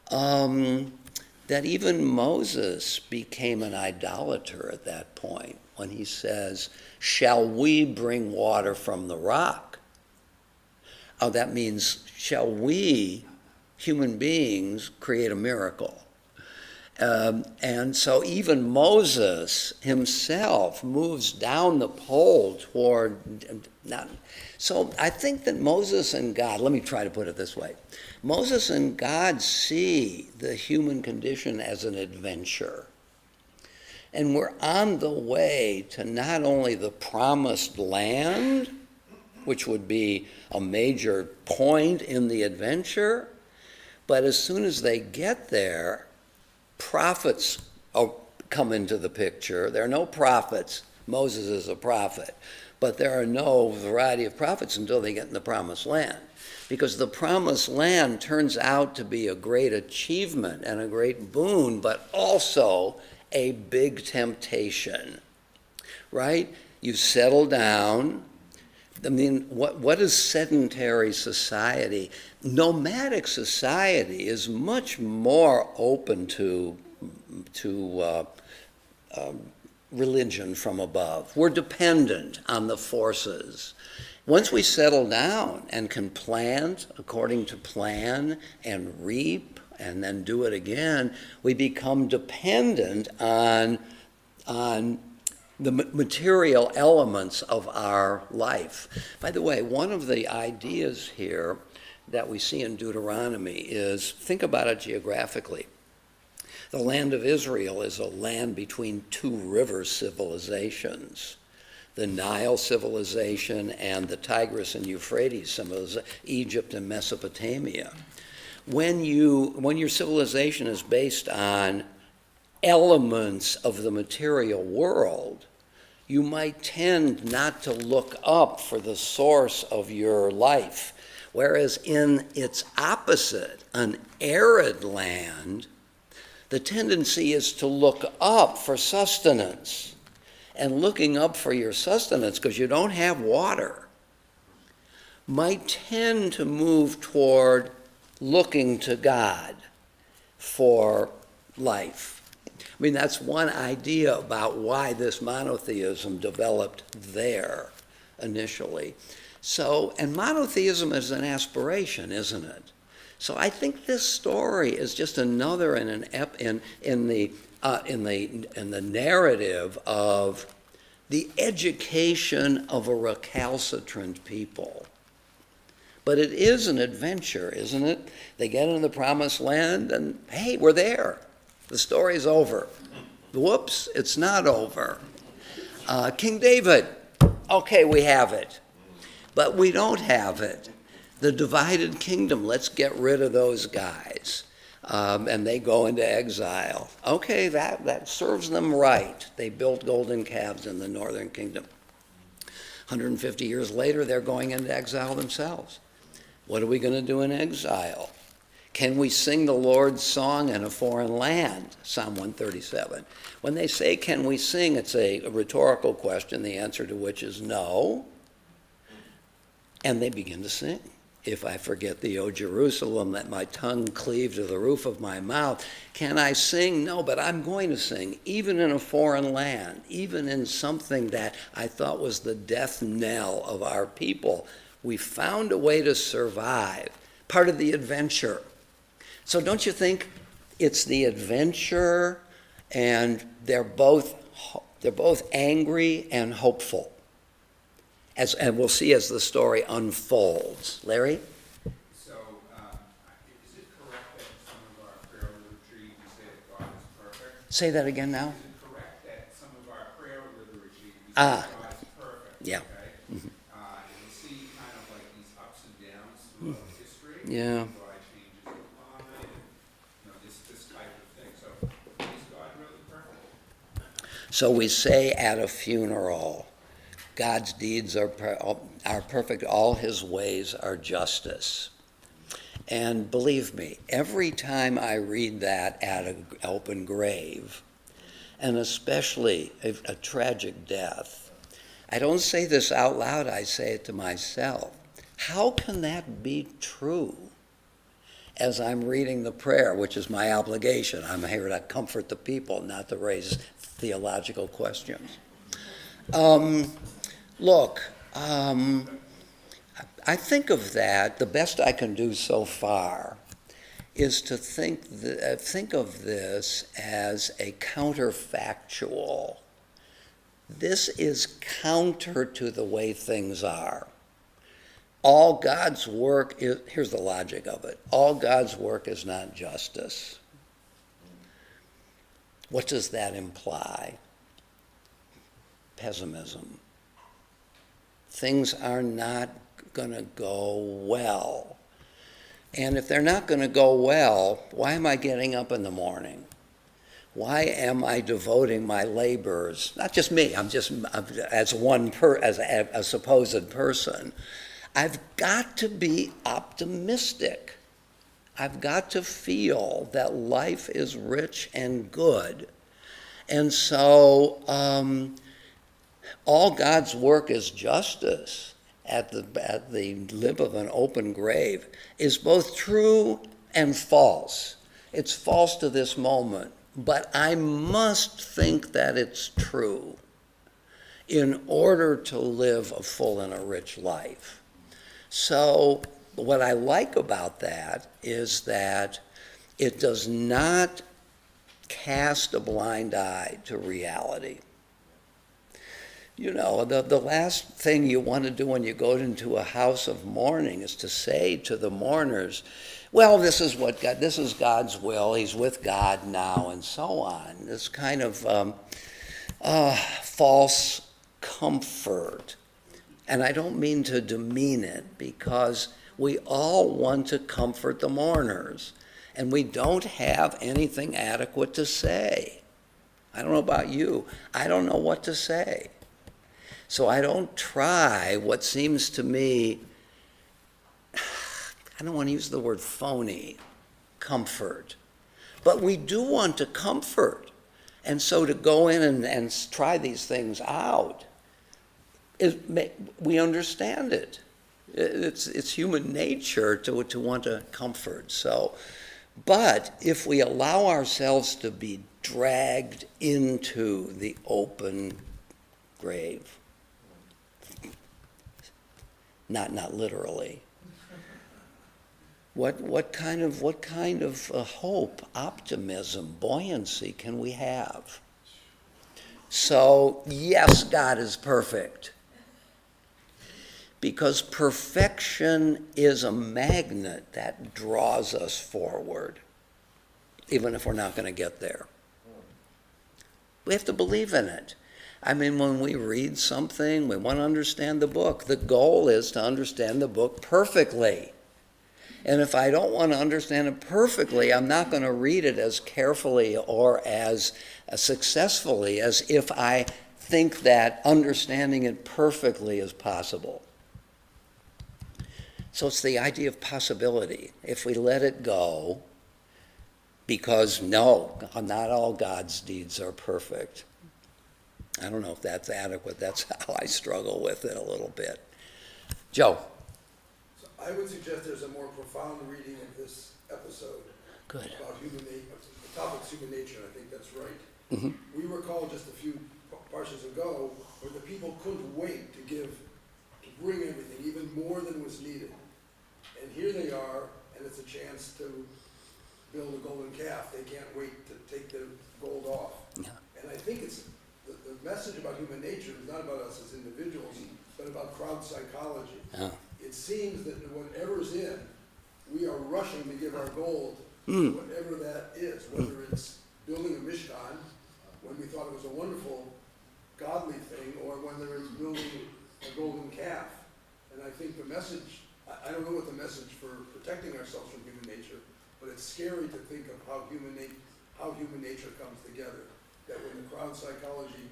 that even Moses became an idolater at that point when he says, shall we bring water from the rock? Oh, that means, shall we, human beings, create a miracle? And so even Moses himself moves down the pole toward, so I think that Moses and God, let me try to put it this way. Moses and God see the human condition as an adventure. And we're on the way to not only the promised land, which would be a major point in the adventure, but as soon as they get there, prophets come into the picture. There are no prophets. Moses is a prophet. But there are no variety of prophets until they get in the promised land. Because the promised land turns out to be a great achievement and a great boon, but also a big temptation, right? You settle down. I mean, what is sedentary society? Nomadic society is much more open to religion from above. We're dependent on the forces. Once we settle down and can plant according to plan and reap and then do it again, we become dependent on the material elements of our life. By the way, one of the ideas here that we see in Deuteronomy is, think about it geographically. The land of Israel is a land between two river civilizations, the Nile civilization and the Tigris and Euphrates civilization, Egypt and Mesopotamia. When your civilization is based on elements of the material world, you might tend not to look up for the source of your life. Whereas in its opposite, an arid land, the tendency is to look up for sustenance. And looking up for your sustenance, because you don't have water, might tend to move toward looking to God for life. I mean, that's one idea about why this monotheism developed there initially. So, and monotheism is an aspiration, isn't it? So I think this story is just another in the narrative of the education of a recalcitrant people. But it is an adventure, isn't it? They get into the promised land and, hey, we're there. The story's over. Whoops, it's not over. King David, okay, we have it. But we don't have it. The divided kingdom, let's get rid of those guys. And they go into exile. Okay, that serves them right. They built golden calves in the northern kingdom. 150 years later, they're going into exile themselves. What are we going to do in exile? Can we sing the Lord's song in a foreign land? Psalm 137. When they say, can we sing, it's a rhetorical question, the answer to which is no. And they begin to sing. If I forget thee, O Jerusalem, let my tongue cleave to the roof of my mouth. Can I sing? No, but I'm going to sing, even in a foreign land, even in something that I thought was the death knell of our people. We found a way to survive, part of the adventure. So don't you think it's the adventure, and they're both angry and hopeful? And we'll see as the story unfolds. Larry? So, is it correct that some of our prayer liturgy, we say that God is perfect? Say that again now. Is it correct that some of our prayer liturgy, we say that God is perfect? Yeah. Okay? Mm-hmm. And we see kind of like these ups and downs throughout history. Yeah. God changes the climate, and, this type of thing. So, is God really perfect? So we say at a funeral, God's deeds are perfect, all his ways are justice. And believe me, every time I read that at an open grave, and especially a tragic death, I don't say this out loud, I say it to myself. How can that be true? As I'm reading the prayer, which is my obligation. I'm here to comfort the people, not to raise theological questions. I think of that, the best I can do so far is to think of this as a counterfactual. This is counter to the way things are. All God's work is, here's the logic of it, all God's work is not justice. What does that imply? Pessimism. Things are not going to go well. And if they're not going to go well, why am I getting up in the morning? Why am I devoting my labors? Not just me. I'm as a supposed person. I've got to be optimistic. I've got to feel that life is rich and good. And so all God's work is justice at the lip of an open grave is both true and false. It's false to this moment, but I must think that it's true in order to live a full and a rich life. So what I like about that is that it does not cast a blind eye to reality. You know, the last thing you want to do when you go into a house of mourning is to say to the mourners, well, this is God's will, he's with God now, and so on. This kind of false comfort. And I don't mean to demean it, because we all want to comfort the mourners, and we don't have anything adequate to say. I don't know about you. I don't know what to say. So I don't try what seems to me, I don't want to use the word phony, comfort. But we do want to comfort. And so to go in and try these things out, we understand it. It's human nature to want to comfort. So, but if we allow ourselves to be dragged into the open grave, not literally, what kind of hope, optimism, buoyancy can we have? So yes, God is perfect. Because perfection is a magnet that draws us forward, even if we're not going to get there. We have to believe in it. I mean, when we read something, we want to understand the book. The goal is to understand the book perfectly. And if I don't want to understand it perfectly, I'm not going to read it as carefully or as successfully as if I think that understanding it perfectly is possible. So it's the idea of possibility. If we let it go, because no, not all God's deeds are perfect. I don't know if that's adequate. That's how I struggle with it a little bit. Joe. So I would suggest there's a more profound reading of this episode. Good. About human nature. The topic's human nature, I think that's right. Mm-hmm. We recall just a few parsons ago where the people couldn't wait to bring everything, even more than was needed. And here they are, and it's a chance to build a golden calf. They can't wait to take the gold off. Yeah. And I think it's the message about human nature is not about us as individuals, but about crowd psychology. Yeah. It seems that whatever's in, we are rushing to give our gold to whatever that is, whether it's building a Mishkan, when we thought it was a wonderful, godly thing, or whether it's building a golden calf. And I think the message, I don't know what the message for protecting ourselves from human nature, but it's scary to think of how human nature comes together. That when the crowd psychology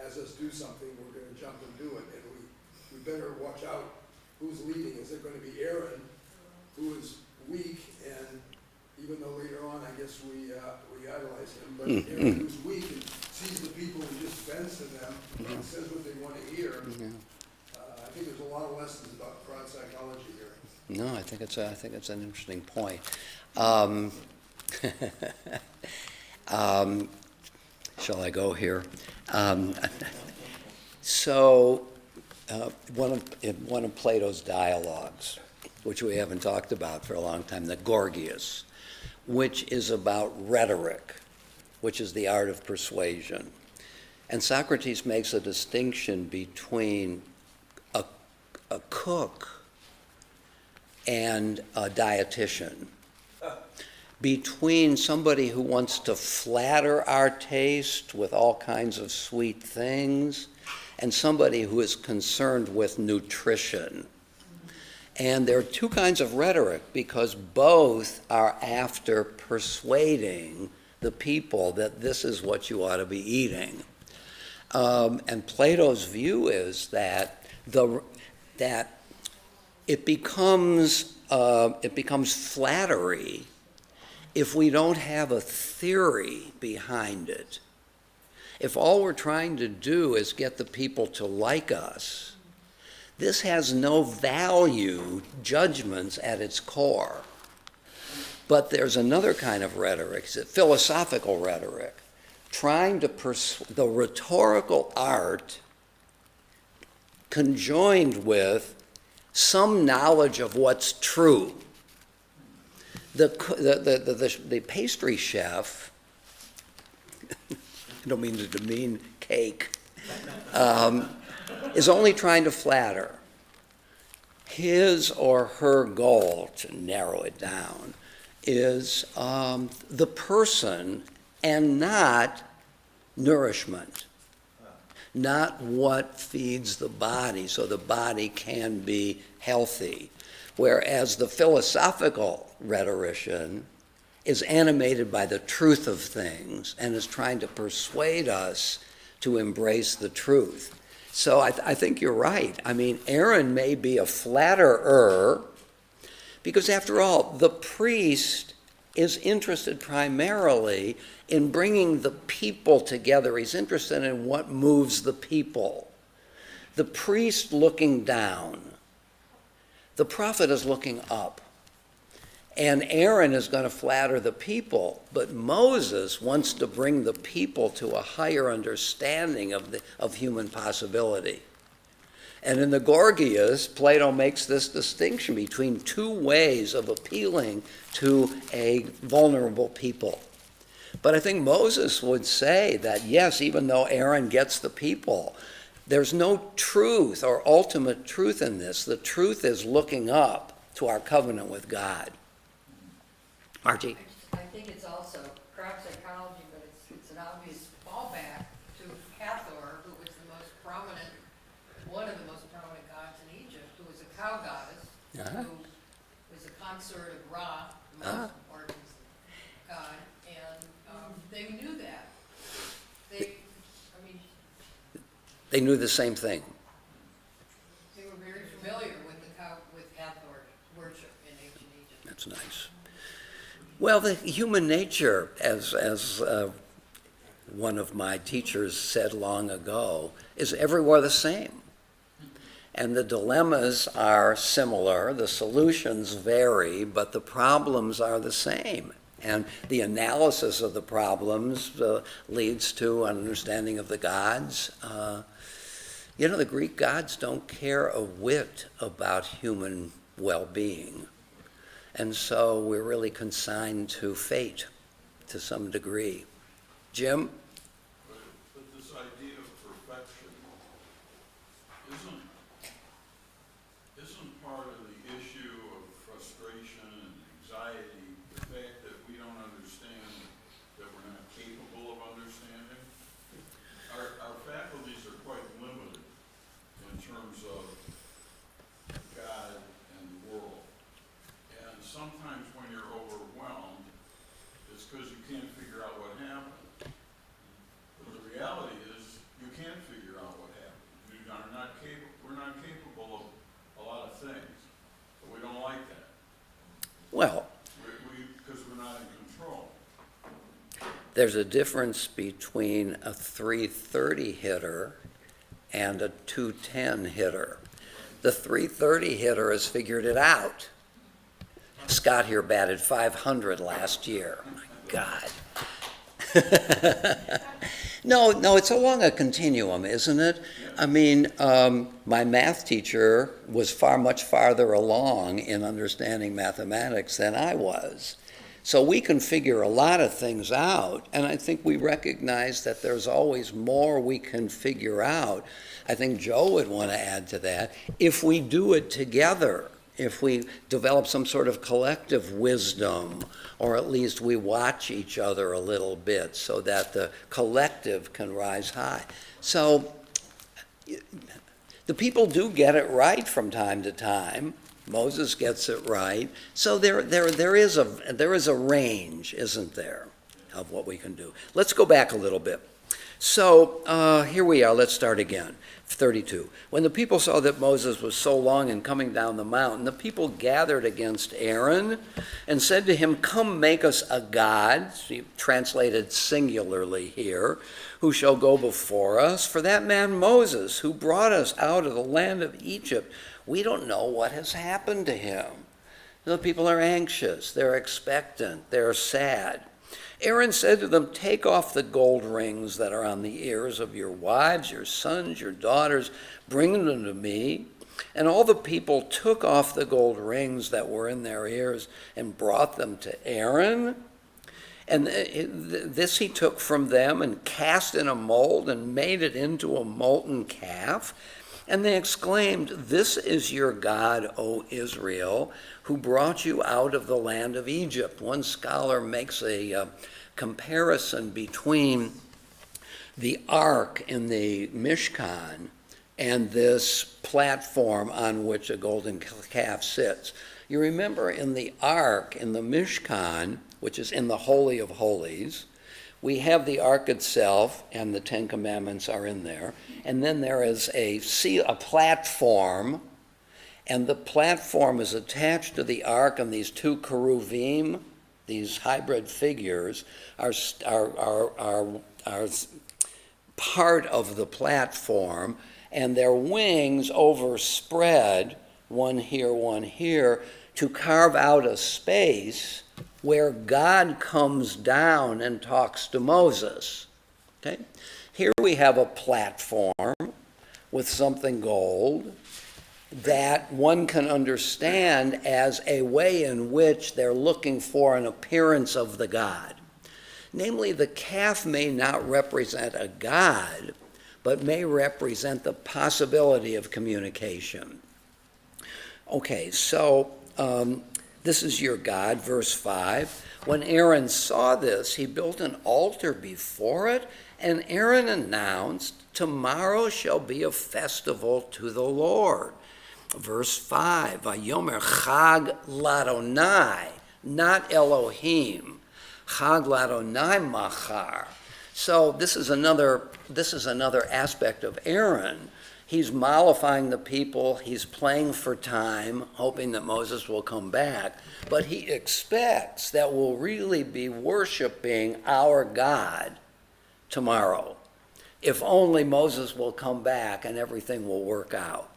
has us do something, we're gonna jump and do it, and we better watch out who's leading. Is it gonna be Aaron, who is weak, and even though later on, I guess we idolize him, but Aaron who's weak and sees the people and just vents to them, and says what they wanna hear. I think there's a lot of lessons about crowd psychology here. No, I think it's an interesting point. Shall I go here? One of Plato's dialogues, which we haven't talked about for a long time, the Gorgias, which is about rhetoric, which is the art of persuasion. And Socrates makes a distinction between a cook and a dietitian, between somebody who wants to flatter our taste with all kinds of sweet things and somebody who is concerned with nutrition. And there are two kinds of rhetoric because both are after persuading the people that this is what you ought to be eating. And Plato's view is that it becomes flattery if we don't have a theory behind it. If all we're trying to do is get the people to like us, this has no value judgments at its core. But there's another kind of rhetoric, it's a philosophical rhetoric, trying to the rhetorical art conjoined with some knowledge of what's true. The pastry chef, I don't mean to demean cake, is only trying to flatter. His or her goal, to narrow it down, is the person and not nourishment, not what feeds the body so the body can be healthy. Whereas the philosophical rhetorician is animated by the truth of things and is trying to persuade us to embrace the truth. So I think you're right. I mean, Aaron may be a flatterer because, after all, the priest is interested primarily in bringing the people together. He's interested in what moves the people. The priest looking down. The prophet is looking up. And Aaron is going to flatter the people, but Moses wants to bring the people to a higher understanding of human possibility. And in the Gorgias, Plato makes this distinction between two ways of appealing to a vulnerable people. But I think Moses would say that, yes, even though Aaron gets the people, there's no truth or ultimate truth in this. The truth is looking up to our covenant with God. Margie? I think it's also crowd psychology, but it's an obvious fallback to Hathor, who was the most prominent, one of the most prominent gods in Egypt, who was a cow goddess, who was a consort of Ra, the most important god, and they knew that. They knew the same thing. They were very familiar with Hathor worship in ancient Egypt. That's nice. Well, the human nature, as one of my teachers said long ago, is everywhere the same. And the dilemmas are similar, the solutions vary, but the problems are the same. And the analysis of the problems leads to an understanding of the gods. The Greek gods don't care a whit about human well-being. And so we're really consigned to fate to some degree. Jim? But this idea of perfection isn't part of the issue of frustration and anxiety, the fact that we don't understand, that we're not capable of understanding. Our faculties are quite limited in terms of God and the world. And sometimes when you're overwhelmed, it's because you can't figure out what happened. But the reality is, you can't figure There's a difference between a 330 hitter and a 210 hitter. The 330 hitter has figured it out. Scott here batted 500 last year. My God. No, it's along a continuum, isn't it? I mean, my math teacher was much farther along in understanding mathematics than I was. So we can figure a lot of things out, and I think we recognize that there's always more we can figure out. I think Joe would want to add to that. If we do it together, if we develop some sort of collective wisdom, or at least we watch each other a little bit so that the collective can rise high. So the people do get it right from time to time. Moses gets it right. So there is a range, isn't there, of what we can do. Let's go back a little bit. So here we are. Let's start again. 32. When the people saw that Moses was so long in coming down the mountain, the people gathered against Aaron and said to him, "Come, make us a god," translated singularly here, "who shall go before us. For that man Moses, who brought us out of the land of Egypt, we don't know what has happened to him." The people are anxious, they're expectant, they're sad. Aaron said to them, "Take off the gold rings that are on the ears of your wives, your sons, your daughters, bring them to me." And all the people took off the gold rings that were in their ears and brought them to Aaron. And this he took from them and cast in a mold and made it into a molten calf. And they exclaimed, "This is your God, O Israel, who brought you out of the land of Egypt." One scholar makes a comparison between the ark in the Mishkan and this platform on which a golden calf sits. You remember in the ark, in the Mishkan, which is in the Holy of Holies, we have the ark itself, and the Ten Commandments are in there. And then there is a platform, and the platform is attached to the ark, and these two cheruvim, these hybrid figures, are part of the platform, and their wings overspread, one here, to carve out a space where God comes down and talks to Moses. Okay? Here we have a platform with something gold that one can understand as a way in which they're looking for an appearance of the God. Namely, the calf may not represent a God, but may represent the possibility of communication. Okay, so this is your God, verse 5. When Aaron saw this, he built an altar before it, and Aaron announced, "Tomorrow shall be a festival to the Lord." Verse 5, Vayomer Chag Ladonai, not Elohim. Chag Ladonai Machar. So this is another aspect of Aaron. He's mollifying the people. He's playing for time, hoping that Moses will come back. But he expects that we'll really be worshiping our God tomorrow. If only Moses will come back and everything will work out.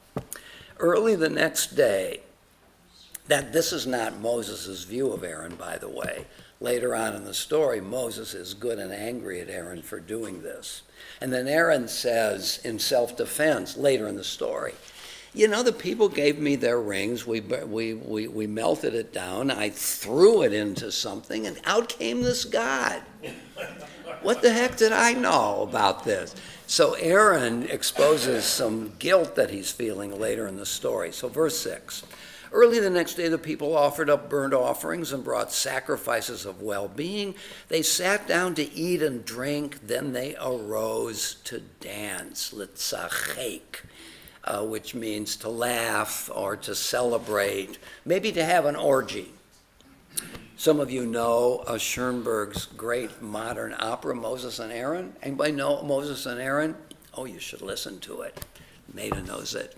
Early the next day, this is not Moses' view of Aaron, by the way. Later on in the story, Moses is good and angry at Aaron for doing this. And then Aaron says in self-defense, later in the story, "You know, the people gave me their rings, we melted it down, I threw it into something, and out came this God. What the heck did I know about this?" So Aaron exposes some guilt that he's feeling later in the story. So verse 6. Early the next day, the people offered up burnt offerings and brought sacrifices of well-being. They sat down to eat and drink. Then they arose to dance, litzachek, which means to laugh or to celebrate, maybe to have an orgy. Some of you know Schoenberg's great modern opera, Moses and Aaron. Anybody know Moses and Aaron? Oh, you should listen to it. Maida knows it.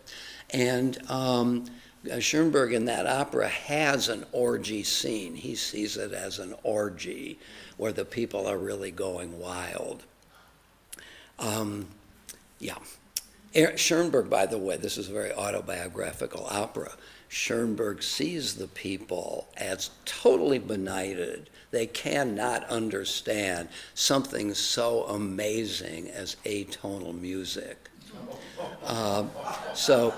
And Schoenberg in that opera has an orgy scene. He sees it as an orgy where the people are really going wild. Yeah. Schoenberg, by the way, this is a very autobiographical opera. Schoenberg sees the people as totally benighted. They cannot understand something so amazing as atonal music. So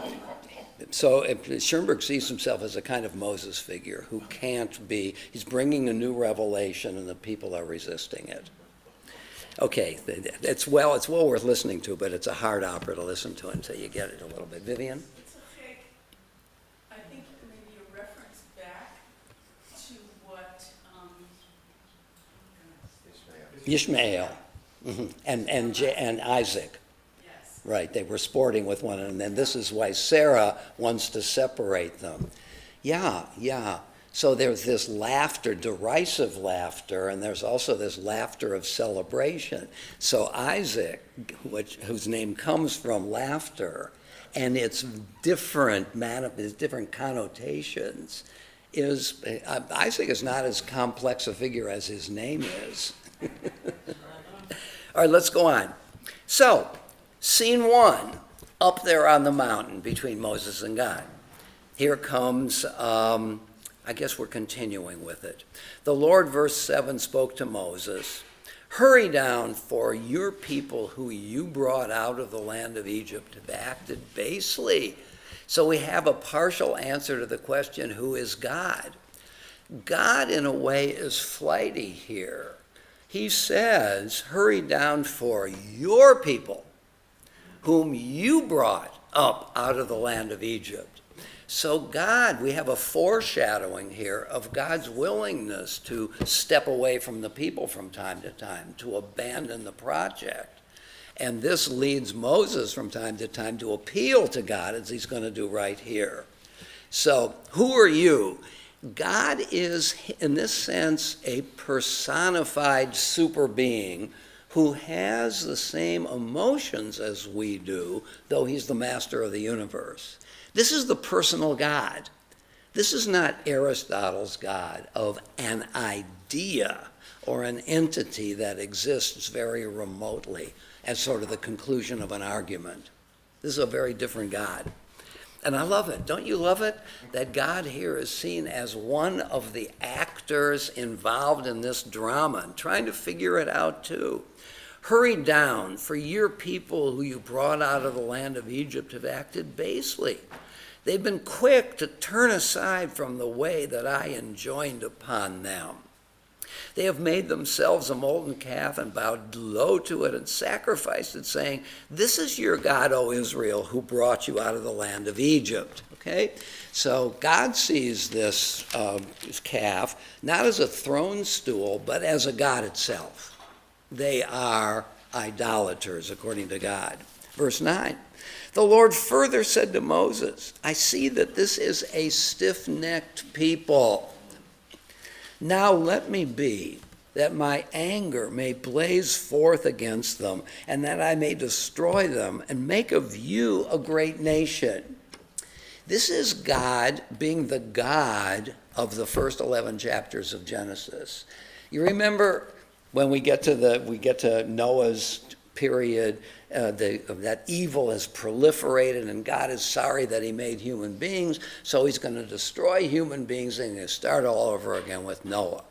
Schoenberg sees himself as a kind of Moses figure who can't be, he's bringing a new revelation and the people are resisting it. Okay, it's well worth listening to, but it's a hard opera to listen to until you get it a little bit. Vivian? It's okay. I think maybe a reference back to what, Ishmael. And Isaac. yes. Right, they were sporting with one another, and then this is why Sarah wants to separate them. Yeah. So there's this laughter, derisive laughter, and there's also this laughter of celebration. So Isaac, whose name comes from laughter, and its different connotations, Isaac is not as complex a figure as his name is. All right, let's go on. So, scene 1, up there on the mountain between Moses and God. Here comes, I guess we're continuing with it. The Lord, verse 7, spoke to Moses, "Hurry down, for your people who you brought out of the land of Egypt have acted basely." So we have a partial answer to the question, who is God? God, in a way, is flighty here. He says, hurry down for your people, whom you brought up out of the land of Egypt. So God, we have a foreshadowing here of God's willingness to step away from the people from time to time, to abandon the project. And this leads Moses from time to time to appeal to God, as he's going to do right here. So, who are you? God is, in this sense, a personified super being who has the same emotions as we do, though he's the master of the universe. This is the personal God. This is not Aristotle's God of an idea or an entity that exists very remotely as sort of the conclusion of an argument. This is a very different God. And I love it. Don't you love it? That God here is seen as one of the actors involved in this drama and trying to figure it out too. Hurry down, for your people who you brought out of the land of Egypt have acted basely. They've been quick to turn aside from the way that I enjoined upon them. They have made themselves a molten calf and bowed low to it and sacrificed it, saying, "This is your God, O Israel, who brought you out of the land of Egypt." Okay? So God sees this calf not as a throne stool, but as a God itself. They are idolaters, according to God. Verse 9. The Lord further said to Moses, "I see that this is a stiff-necked people. Now let me be, that my anger may blaze forth against them, and that I may destroy them, and make of you a great nation." This is God being the God of the first 11 chapters of Genesis. You remember when we get to Noah's period, that evil has proliferated, and God is sorry that he made human beings, so he's going to destroy human beings and start all over again with Noah.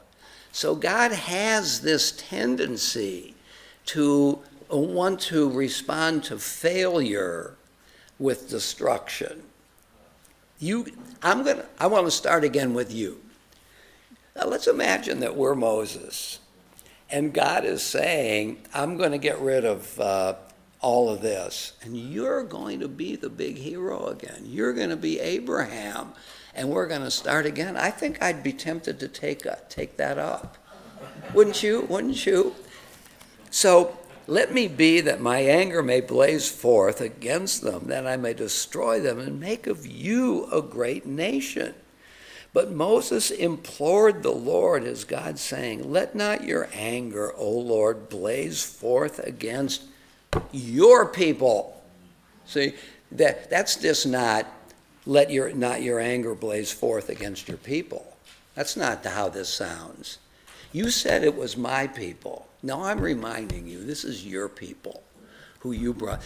So God has this tendency to want to respond to failure with destruction. I want to start again with you. Now let's imagine that we're Moses, and God is saying, I'm going to get rid of all of this, and you're going to be the big hero again. You're going to be Abraham, and we're going to start again. I think I'd be tempted to take that up. Wouldn't you? So let me be that my anger may blaze forth against them, that I may destroy them and make of you a great nation. But Moses implored the Lord, as God saying, "Let not your anger, O Lord, blaze forth against your people." See, that's just not let not your anger blaze forth against your people. That's not how this sounds. You said it was my people. Now I'm reminding you, this is your people who you brought.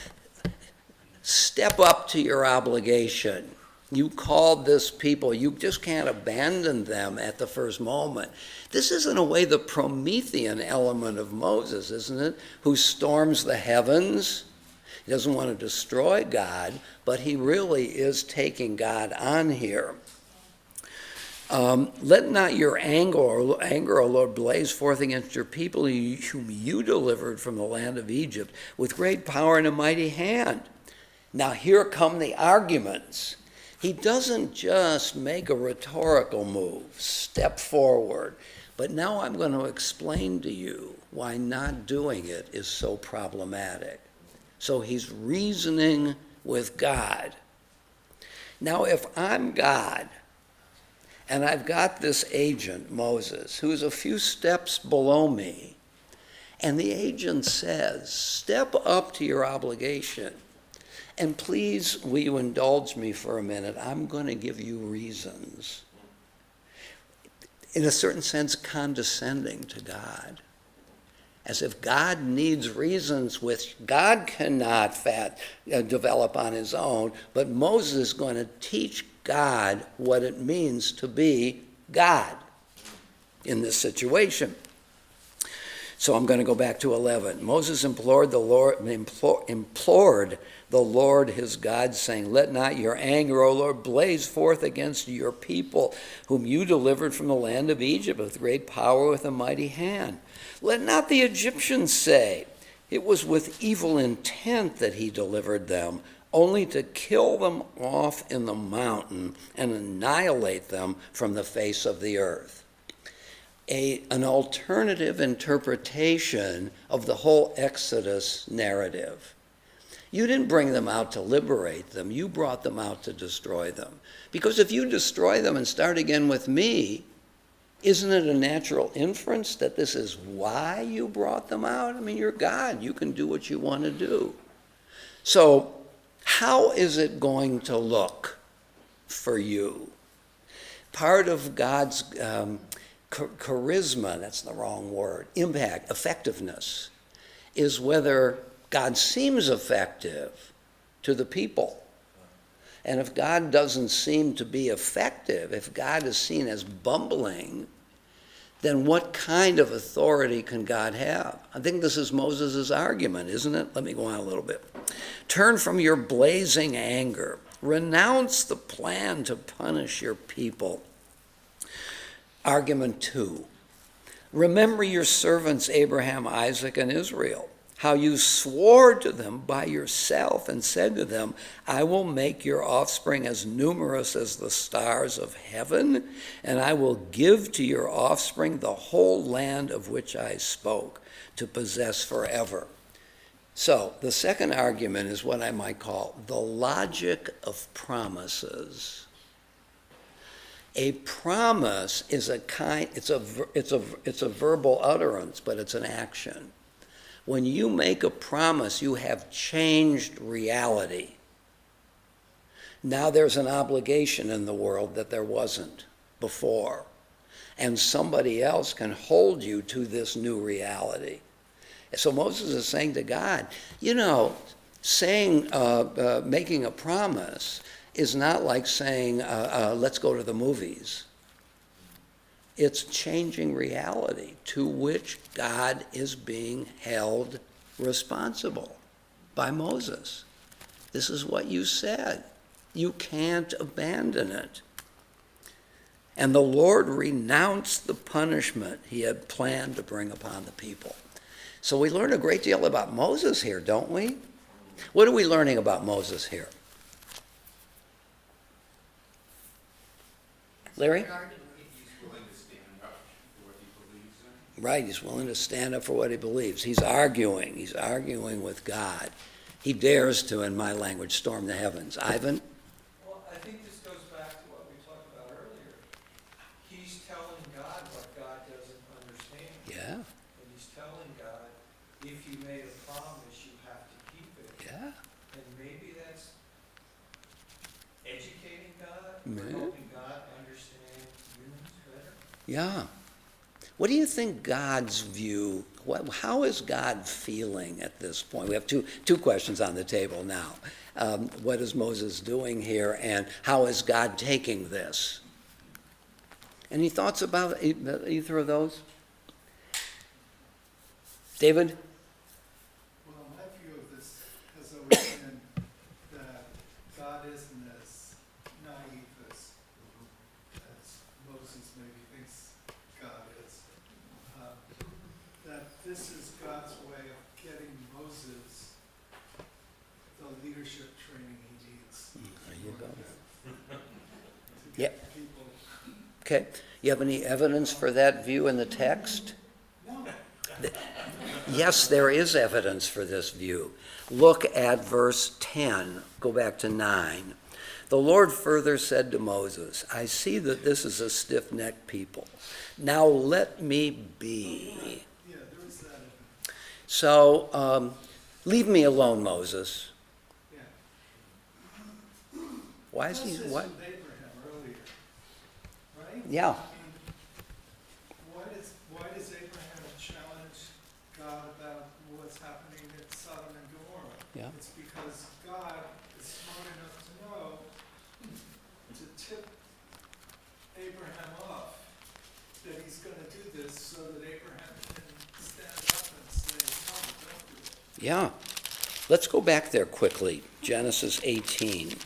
Step up to your obligation. You called this people. You just can't abandon them at the first moment. This is, in a way, the Promethean element of Moses, isn't it? Who storms the heavens. He doesn't want to destroy God, but he really is taking God on here. Let not your anger, O Lord, blaze forth against your people whom you delivered from the land of Egypt with great power and a mighty hand. Now here come the arguments. He doesn't just make a rhetorical move, step forward, but now I'm going to explain to you why not doing it is so problematic. So he's reasoning with God. Now if I'm God, and I've got this agent, Moses, who's a few steps below me, and the agent says, step up to your obligation. And please, will you indulge me for a minute? I'm going to give you reasons. In a certain sense, condescending to God. As if God needs reasons which God cannot develop on his own, but Moses is going to teach God what it means to be God in this situation. So I'm going to go back to 11. Moses implored the Lord his God, saying, let not your anger, O Lord, blaze forth against your people, whom you delivered from the land of Egypt with great power, with a mighty hand. Let not the Egyptians say, it was with evil intent that he delivered them, only to kill them off in the mountain and annihilate them from the face of the earth. An alternative interpretation of the whole Exodus narrative. You didn't bring them out to liberate them. You brought them out to destroy them. Because if you destroy them and start again with me, isn't it a natural inference that this is why you brought them out? I mean, you're God. You can do what you want to do. So how is it going to look for you? Part of God's charisma, that's the wrong word, impact, effectiveness, is whether God seems effective to the people. And if God doesn't seem to be effective, if God is seen as bumbling, then what kind of authority can God have? I think this is Moses' argument, isn't it? Let me go on a little bit. Turn from your blazing anger. Renounce the plan to punish your people. Argument 2. Remember your servants Abraham, Isaac, and Israel, how you swore to them by yourself and said to them, I will make your offspring as numerous as the stars of heaven, and I will give to your offspring the whole land of which I spoke, to possess forever. So the second argument is what I might call the logic of promises. A promise is it's a verbal utterance, but it's an action. When you make a promise, you have changed reality. Now there's an obligation in the world that there wasn't before. And somebody else can hold you to this new reality. So Moses is saying to God, making a promise is not like saying, let's go to the movies. It's changing reality to which God is being held responsible by Moses. This is what you said. You can't abandon it. And the Lord renounced the punishment he had planned to bring upon the people. So we learn a great deal about Moses here, don't we? What are we learning about Moses here? Larry? He's willing to stand up for what he believes in. Right, he's willing to stand up for what he believes. He's arguing with God. He dares to, in my language, storm the heavens. Ivan? Well, I think this goes back to what we talked about earlier. He's telling God what God doesn't understand. Yeah, And he's telling God, if you made a promise, you have to keep it. yeah. And maybe that's educating for helping God understand humans better? Yeah. What do you think God's view, how is God feeling at this point? We have two questions on the table now. What is Moses doing here, and how is God taking this? Any thoughts about either of those? David? Well, my view of this has always been that God isn't as naive as Moses maybe thinks God is. That this is God's way of getting Moses the leadership training he needs. There you go. To Yeah. get people. Okay. You have any evidence for that view in the text? No. Yes, there is evidence for this view. Look at verse 10. Go back to 9. The Lord further said to Moses, I see that this is a stiff-necked people. Now let me be. Yeah, there is that evidence. So, leave me alone, Moses. Yeah. Why is he, Plus this what? with Abraham earlier, right? Yeah. I mean, why does Abraham challenge God about what's happening at Sodom and Gomorrah? Yeah. It's because God is smart enough to know to tip Abraham off that he's going to do this so that Abraham can stand up and say, no, don't do it. Yeah. Let's go back there quickly. Genesis 18.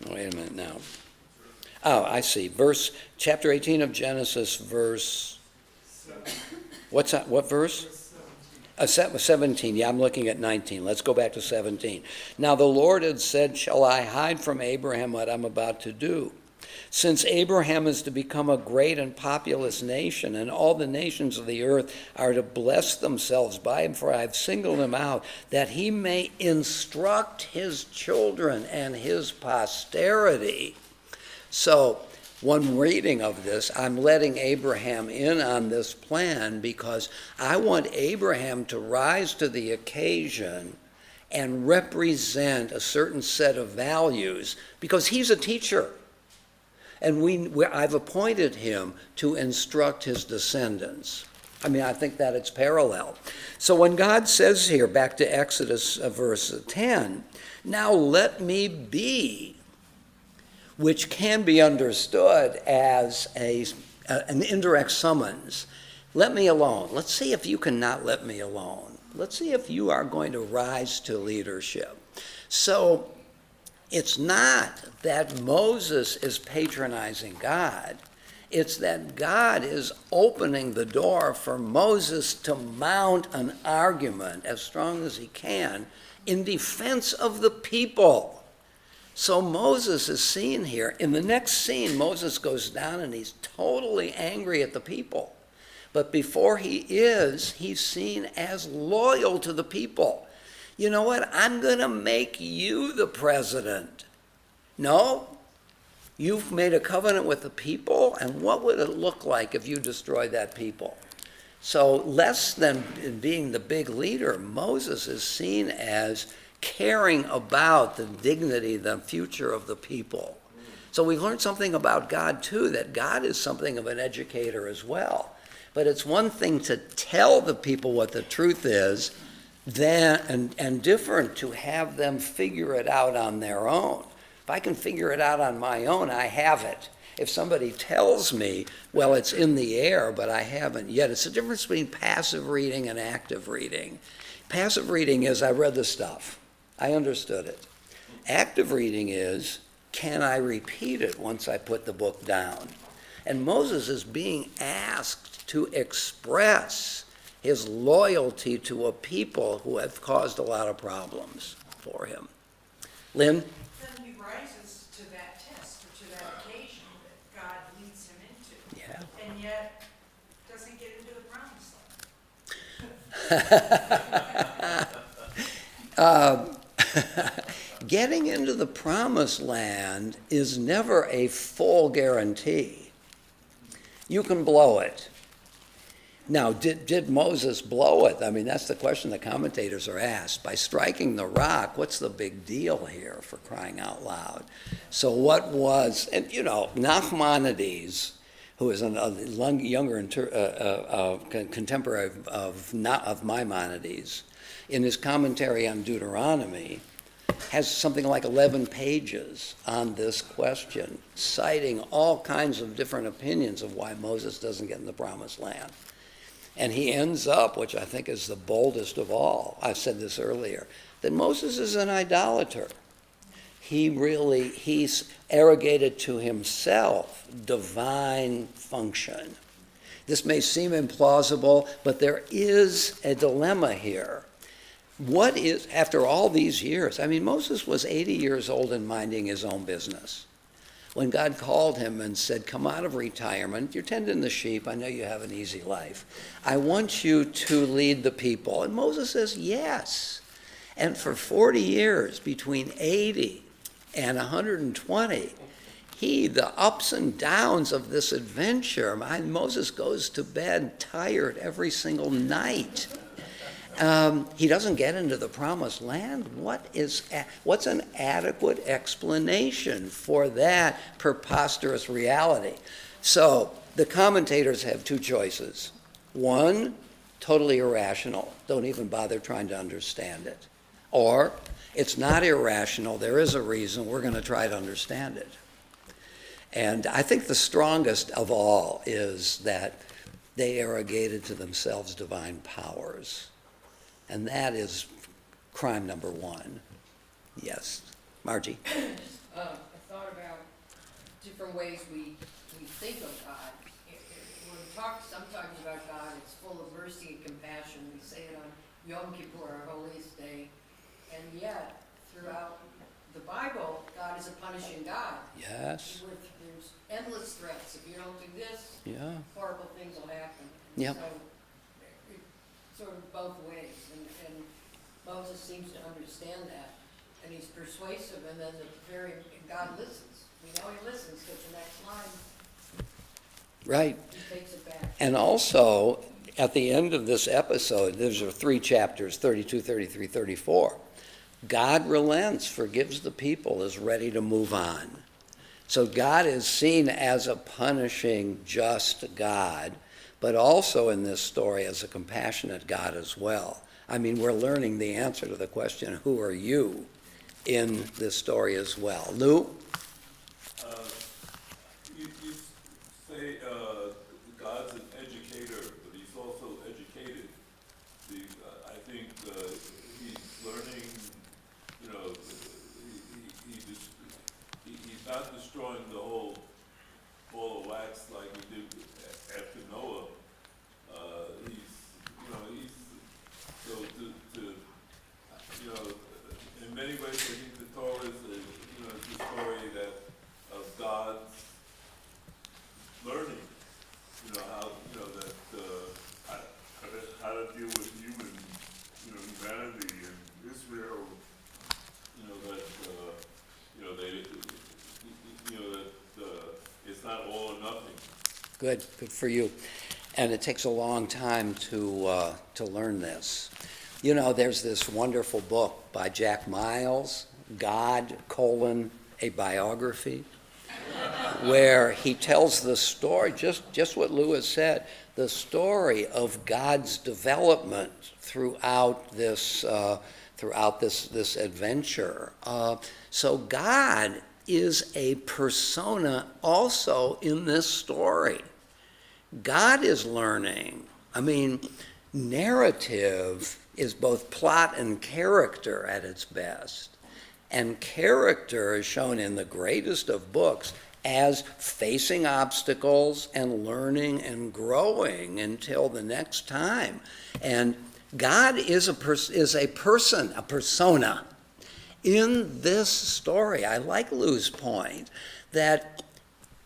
Wait a minute now. Oh, I see. Chapter 18 of Genesis, verse. What's that? What verse? 17. Yeah, I'm looking at 19. Let's go back to 17. Now the Lord had said, shall I hide from Abraham what I'm about to do? Since Abraham is to become a great and populous nation, and all the nations of the earth are to bless themselves by him, for I have singled him out, that he may instruct his children and his posterity. So, one reading of this, I'm letting Abraham in on this plan because I want Abraham to rise to the occasion and represent a certain set of values because he's a teacher. And I've appointed him to instruct his descendants. I mean, I think that it's parallel. So when God says here, back to Exodus verse 10, now let me be, which can be understood as an indirect summons. Let me alone. Let's see if you cannot let me alone. Let's see if you are going to rise to leadership. So it's not that Moses is patronizing God. It's that God is opening the door for Moses to mount an argument as strong as he can in defense of the people. So Moses is seen here. In the next scene, Moses goes down and he's totally angry at the people. But before he's seen as loyal to the people. You know what? I'm going to make you the president. No, you've made a covenant with the people, and what would it look like if you destroyed that people? So less than being the big leader, Moses is seen as caring about the dignity, the future of the people. So we've learned something about God, too, that God is something of an educator as well. But it's one thing to tell the people what the truth is, and different to have them figure it out on their own. If I can figure it out on my own, I have it. If somebody tells me, well, it's in the air, but I haven't yet. It's the difference between passive reading and active reading. Passive reading is, I read the stuff. I understood it. Active reading is, can I repeat it once I put the book down? And Moses is being asked to express his loyalty to a people who have caused a lot of problems for him. Lynn? Then he rises to that test, or to that occasion that God leads him into. Yeah. And yet, doesn't get into the promised land. getting into the promised land is never a full guarantee. You can blow it. Now, did Moses blow it? I mean, that's the question the commentators are asked. By striking the rock, what's the big deal here, for crying out loud? So what was, and you know, Nachmanides, who is a younger contemporary of Maimonides, in his commentary on Deuteronomy, has something like 11 pages on this question, citing all kinds of different opinions of why Moses doesn't get in the promised land. And he ends up, which I think is the boldest of all, I said this earlier, that Moses is an idolater. He's arrogated to himself divine function. This may seem implausible, but there is a dilemma here. What is, after all these years, I mean, Moses was 80 years old and minding his own business. When God called him and said, come out of retirement, you're tending the sheep, I know you have an easy life. I want you to lead the people. And Moses says, yes. And for 40 years, between 80 and 120, the ups and downs of this adventure, Moses goes to bed tired every single night. He doesn't get into the promised land. What's an adequate explanation for that preposterous reality? So the commentators have two choices. One, totally irrational. Don't even bother trying to understand it. Or it's not irrational. There is a reason. We're going to try to understand it. And I think the strongest of all is that they arrogated to themselves divine powers. And that is crime number one. Yes. Margie? I thought about different ways we think of God. When we talk sometimes about God, it's full of mercy and compassion. We say it on Yom Kippur, our holiest day. And yet, throughout the Bible, God is a punishing God. Yes. There's endless threats. If you don't do this, Yeah. horrible things will happen. Yep. So, it's sort of both ways. And Moses seems to understand that. And he's persuasive, and then God listens. We know he listens, because the next line, Right. he takes it back. And also, at the end of this episode, these are 3 chapters, 32, 33, 34. God relents, forgives the people, is ready to move on. So God is seen as a punishing, just God, but also in this story as a compassionate God as well. I mean, we're learning the answer to the question, who are you, in this story as well. Lou? You say God's an educator, but he's also educated. I think he's learning, you know, he's not destroying the whole ball of wax like he did after Noah. In many ways, I think the Torah is the story of God's learning. How to deal with humanity and Israel. It's not all or nothing. Good for you. And it takes a long time to learn this. You know, there's this wonderful book by Jack Miles, God, a biography, where he tells the story, just what Lou has said, the story of God's development throughout this adventure. So God is a persona also in this story. God is learning. I mean, narrative is both plot and character at its best. And character is shown in the greatest of books as facing obstacles and learning and growing until the next time. And God is a person, a persona. In this story, I like Lou's point that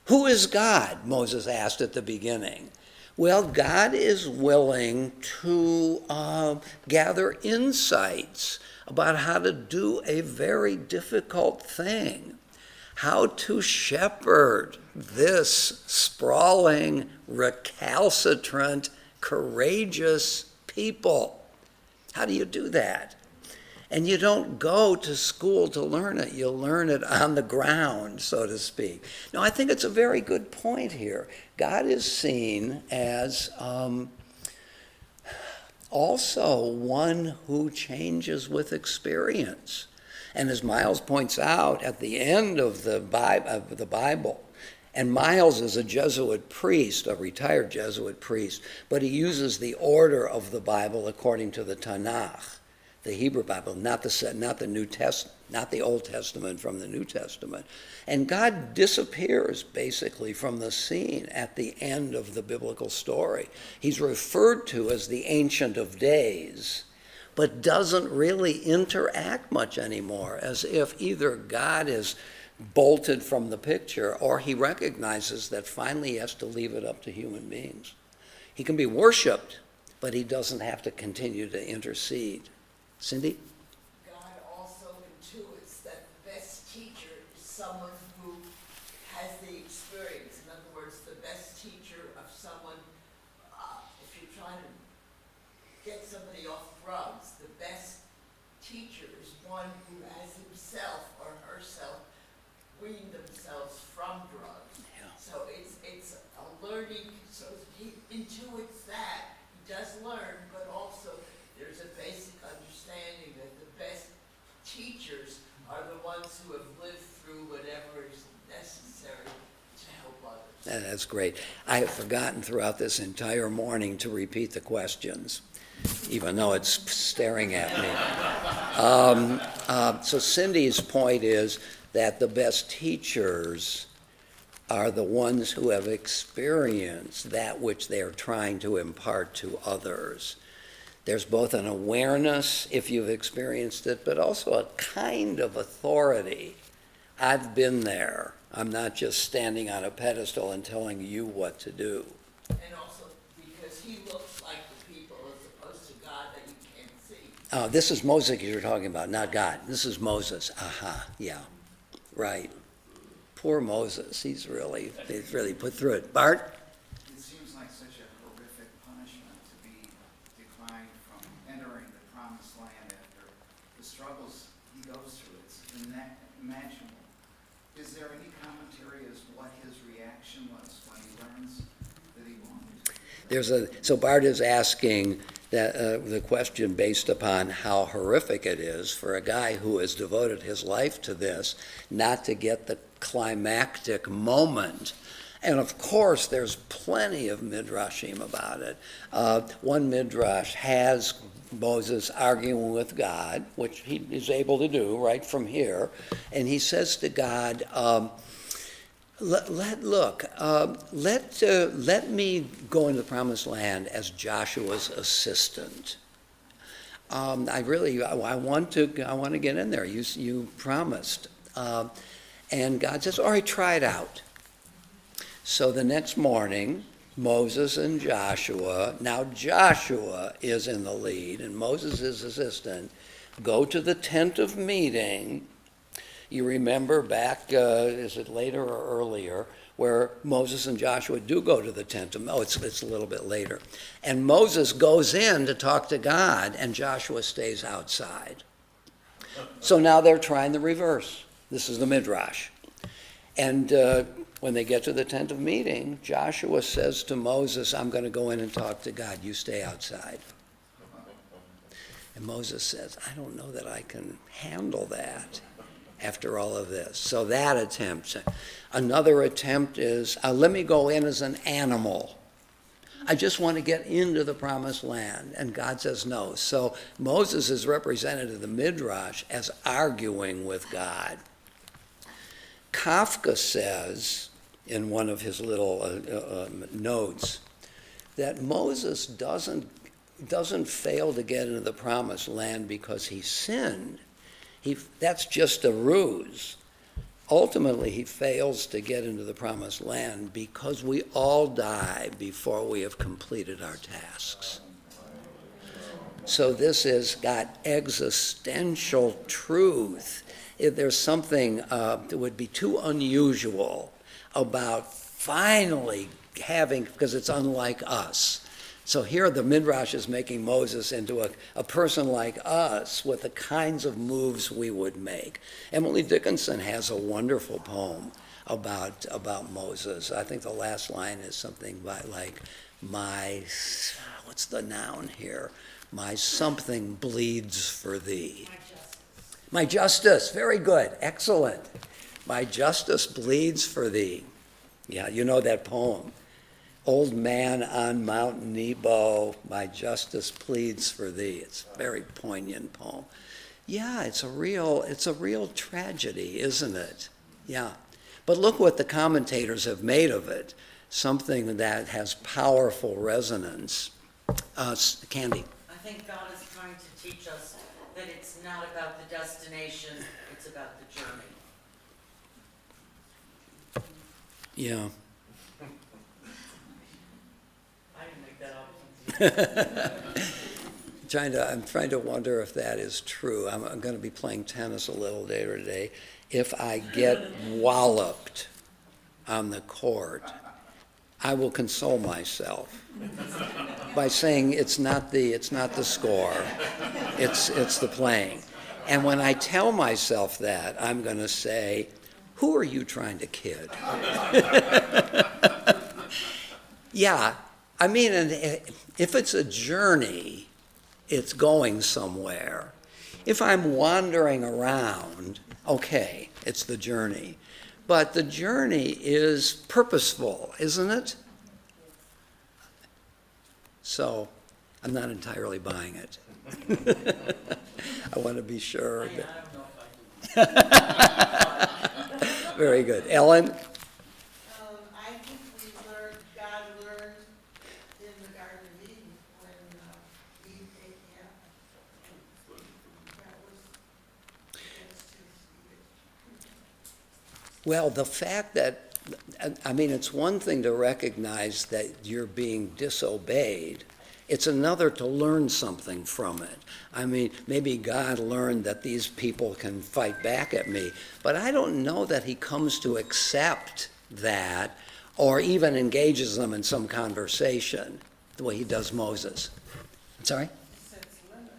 who is God, Moses asked at the beginning. Well, God is willing to gather insights about how to do a very difficult thing, how to shepherd this sprawling, recalcitrant, courageous people. How do you do that? And you don't go to school to learn it. You learn it on the ground, so to speak. Now, I think it's a very good point here. God is seen as also one who changes with experience. And as Miles points out at the end of the Bible, and Miles is a Jesuit priest, a retired Jesuit priest, but he uses the order of the Bible according to the Tanakh, the Hebrew Bible, not the New Testament, not the Old Testament from the New Testament. And God disappears basically from the scene at the end of the biblical story. He's referred to as the Ancient of Days, but doesn't really interact much anymore, as if either God is bolted from the picture or he recognizes that finally he has to leave it up to human beings. He can be worshipped, but he doesn't have to continue to intercede. Cindy? God also intuits that the best teacher is someone who has the experience. In other words, the best teacher of someone, if you're trying to get somebody off drugs, the best teacher is one who has himself or herself weaned themselves from drugs. Yeah. So it's a learning, so he intuits that, he does learn, but also there's a basic understanding that the best teachers are the ones who have lived through whatever is necessary to help others. That's great. I have forgotten throughout this entire morning to repeat the questions, even though it's staring at me. So Cindy's point is that the best teachers are the ones who have experienced that which they are trying to impart to others. There's both an awareness, if you've experienced it, but also a kind of authority. I've been there. I'm not just standing on a pedestal and telling you what to do. And also because he looks like the people as opposed to God that you can't see. This is Moses you're talking about, not God. This is Moses. Aha, yeah, right. Poor Moses. He's really put through it. Bart? It seems like such a horrific punishment to be declined from entering the promised land after the struggles he goes through. It's unimaginable. Is there any commentary as to what his reaction was when he learns that he won? So Bart is asking that, the question based upon how horrific it is for a guy who has devoted his life to this not to get the climactic moment. And of course, there's plenty of midrashim about it. One midrash has Moses arguing with God, which he is able to do right from here, and he says to God, let me go into the promised land as Joshua's assistant. I want to get in there. You promised. And God says, all right, try it out. So the next morning, Moses and Joshua, now Joshua is in the lead and Moses is assistant, go to the tent of meeting. You remember back, is it later or earlier, where Moses and Joshua do go to the tent of, it's a little bit later. And Moses goes in to talk to God and Joshua stays outside. So now they're trying the reverse. This is the midrash. And when they get to the tent of meeting, Joshua says to Moses, I'm going to go in and talk to God. You stay outside. And Moses says, I don't know that I can handle that after all of this. So that attempt. Another attempt is, let me go in as an animal. I just want to get into the promised land. And God says no. So Moses is represented in the midrash as arguing with God. Kafka says in one of his little notes that Moses doesn't fail to get into the promised land because he sinned. That's just a ruse. ultimately he fails to get into the promised land because we all die before we have completed our tasks. So this has got existential truth. If there's something that would be too unusual about finally having, because it's unlike us. So here the Midrash is making Moses into a person like us with the kinds of moves we would make. Emily Dickinson has a wonderful poem about Moses. I think the last line is something like, what's the noun here? My something bleeds for thee. My justice, very good, excellent. My justice bleeds for thee. Yeah, you know that poem. Old man on Mount Nebo, my justice pleads for thee. It's a very poignant poem. Yeah, it's a real tragedy, isn't it? Yeah. But look what the commentators have made of it. Something that has powerful resonance. Candy. I think God is trying to teach us that it's not about the destination, it's about the journey. Yeah. I didn't make that up. I'm trying to wonder if that is true. I'm going to be playing tennis a little later today. If I get walloped on the court, I will console myself by saying it's not the score, it's the playing. And when I tell myself that, I'm going to say, who are you trying to kid? Yeah, I mean, if it's a journey, it's going somewhere. If I'm wandering around, okay, it's the journey. But the journey is purposeful, isn't it? So I'm not entirely buying it. I want to be sure. Very good. Ellen? I think God learned in the Garden of Eden when Eve ate the apple. That was his edict. Well, the fact that, I mean, it's one thing to recognize that you're being disobeyed. It's another to learn something from it. I mean, maybe God learned that these people can fight back at me, but I don't know that he comes to accept that or even engages them in some conversation the way he does Moses. Sorry? Sets limits.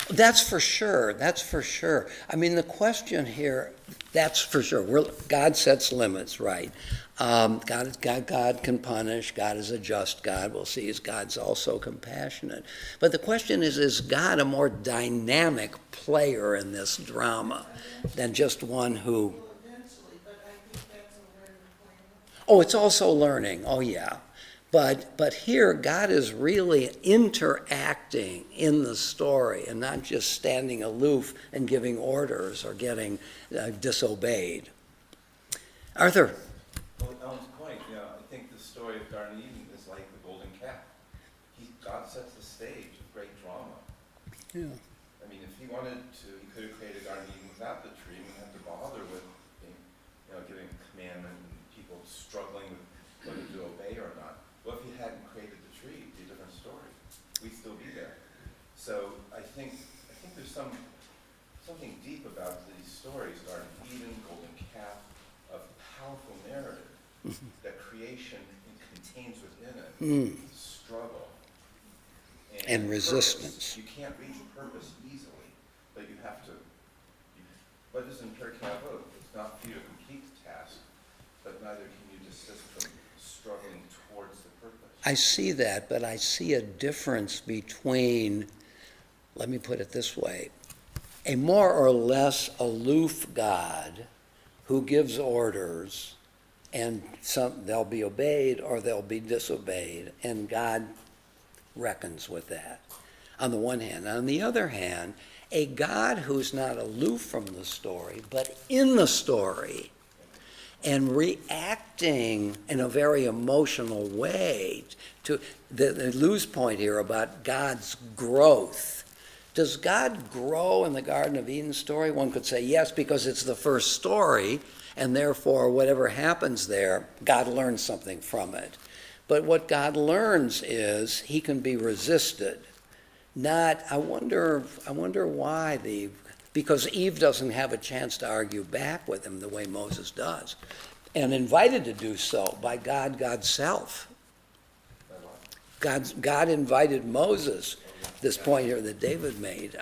That's for sure. That's for sure. I mean, the question here, that's for sure. God sets limits, right? God can punish. God is a just God. We'll see as God's also compassionate. But the question is God a more dynamic player in this drama than just one who... Well, eventually, but I think that's a learning point. Oh, it's also learning. Oh, yeah. But here, God is really interacting in the story and not just standing aloof and giving orders or getting disobeyed. Arthur? Well, Ellen's point, I think the story of Garden of Eden is like the golden calf. God sets the stage of great drama. Yeah. I mean, if he wanted to, he could have created Garden of Eden without the tree and wouldn't have to bother with giving a commandment and people struggling with whether to obey or not. What if he hadn't created the tree? It'd be a different story. We'd still be there. So I think there's something deep about these stories, Garden of Eden, golden calf, of powerful narrative that creation contains within it struggle And resistance. Purpose. You can't reach purpose easily, but you have to. But it's in Pirkei Avot. It's not for you to complete the task, but neither can you desist from struggling towards the purpose. I see that, but I see a difference between, let me put it this way, a more or less aloof God who gives orders, and they'll be obeyed or they'll be disobeyed, and God reckons with that, on the one hand. On the other hand, a God who's not aloof from the story, but in the story, and reacting in a very emotional way to the Lou's point here about God's growth, Does God grow in the Garden of Eden story? One could say yes, because it's the first story, and therefore whatever happens there, God learns something from it. But what God learns is he can be resisted. Not, I wonder why because Eve doesn't have a chance to argue back with him the way Moses does, and invited to do so by God's self. God invited Moses, this point here that David made,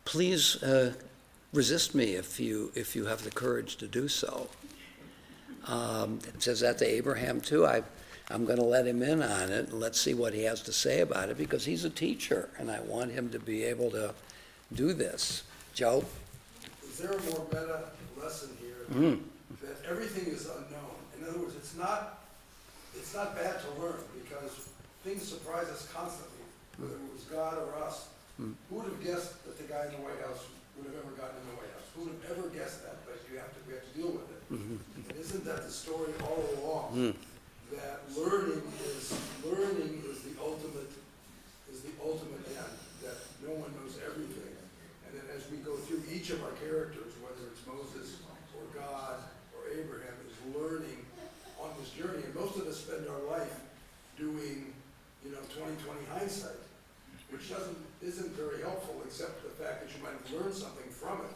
please resist me if you have the courage to do so. It says that to Abraham too. I'm going to let him in on it, and let's see what he has to say about it, because he's a teacher, and I want him to be able to do this. Joe? Is there a more meta lesson here that everything is unknown? In other words, it's not bad to learn, because things surprise us constantly, whether it was God or us. Who would have guessed that the guy in the White House would have ever gotten in the White House? Who would have ever guessed that? But we have to deal with it. And isn't that the story all along? That learning is the ultimate end. That no one knows everything, and then as we go through each of our characters, whether it's Moses or God or Abraham, is learning on this journey. And most of us spend our life doing, 20/20 hindsight, which isn't very helpful, except the fact that you might have learned something from it.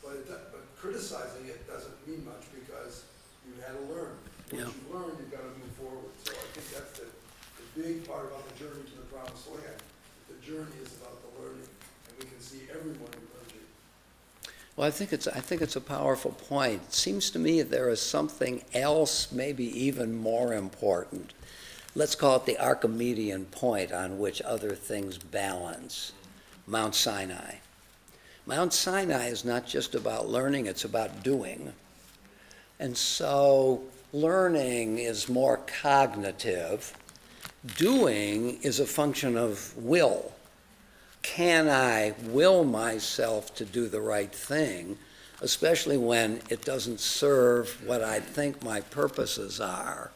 But criticizing it doesn't mean much, because you had to learn. Once you've learned, you've got to move forward. So I think that's the big part about the journey to the promised land. The journey is about the learning, and we can see everyone who learned it. Well, I think it's a powerful point. It seems to me there is something else, maybe even more important. Let's call it the Archimedean point on which other things balance. Mount Sinai. Mount Sinai is not just about learning, it's about doing. And so learning is more cognitive. Doing is a function of will. Can I will myself to do the right thing, especially when it doesn't serve what I think my purposes are?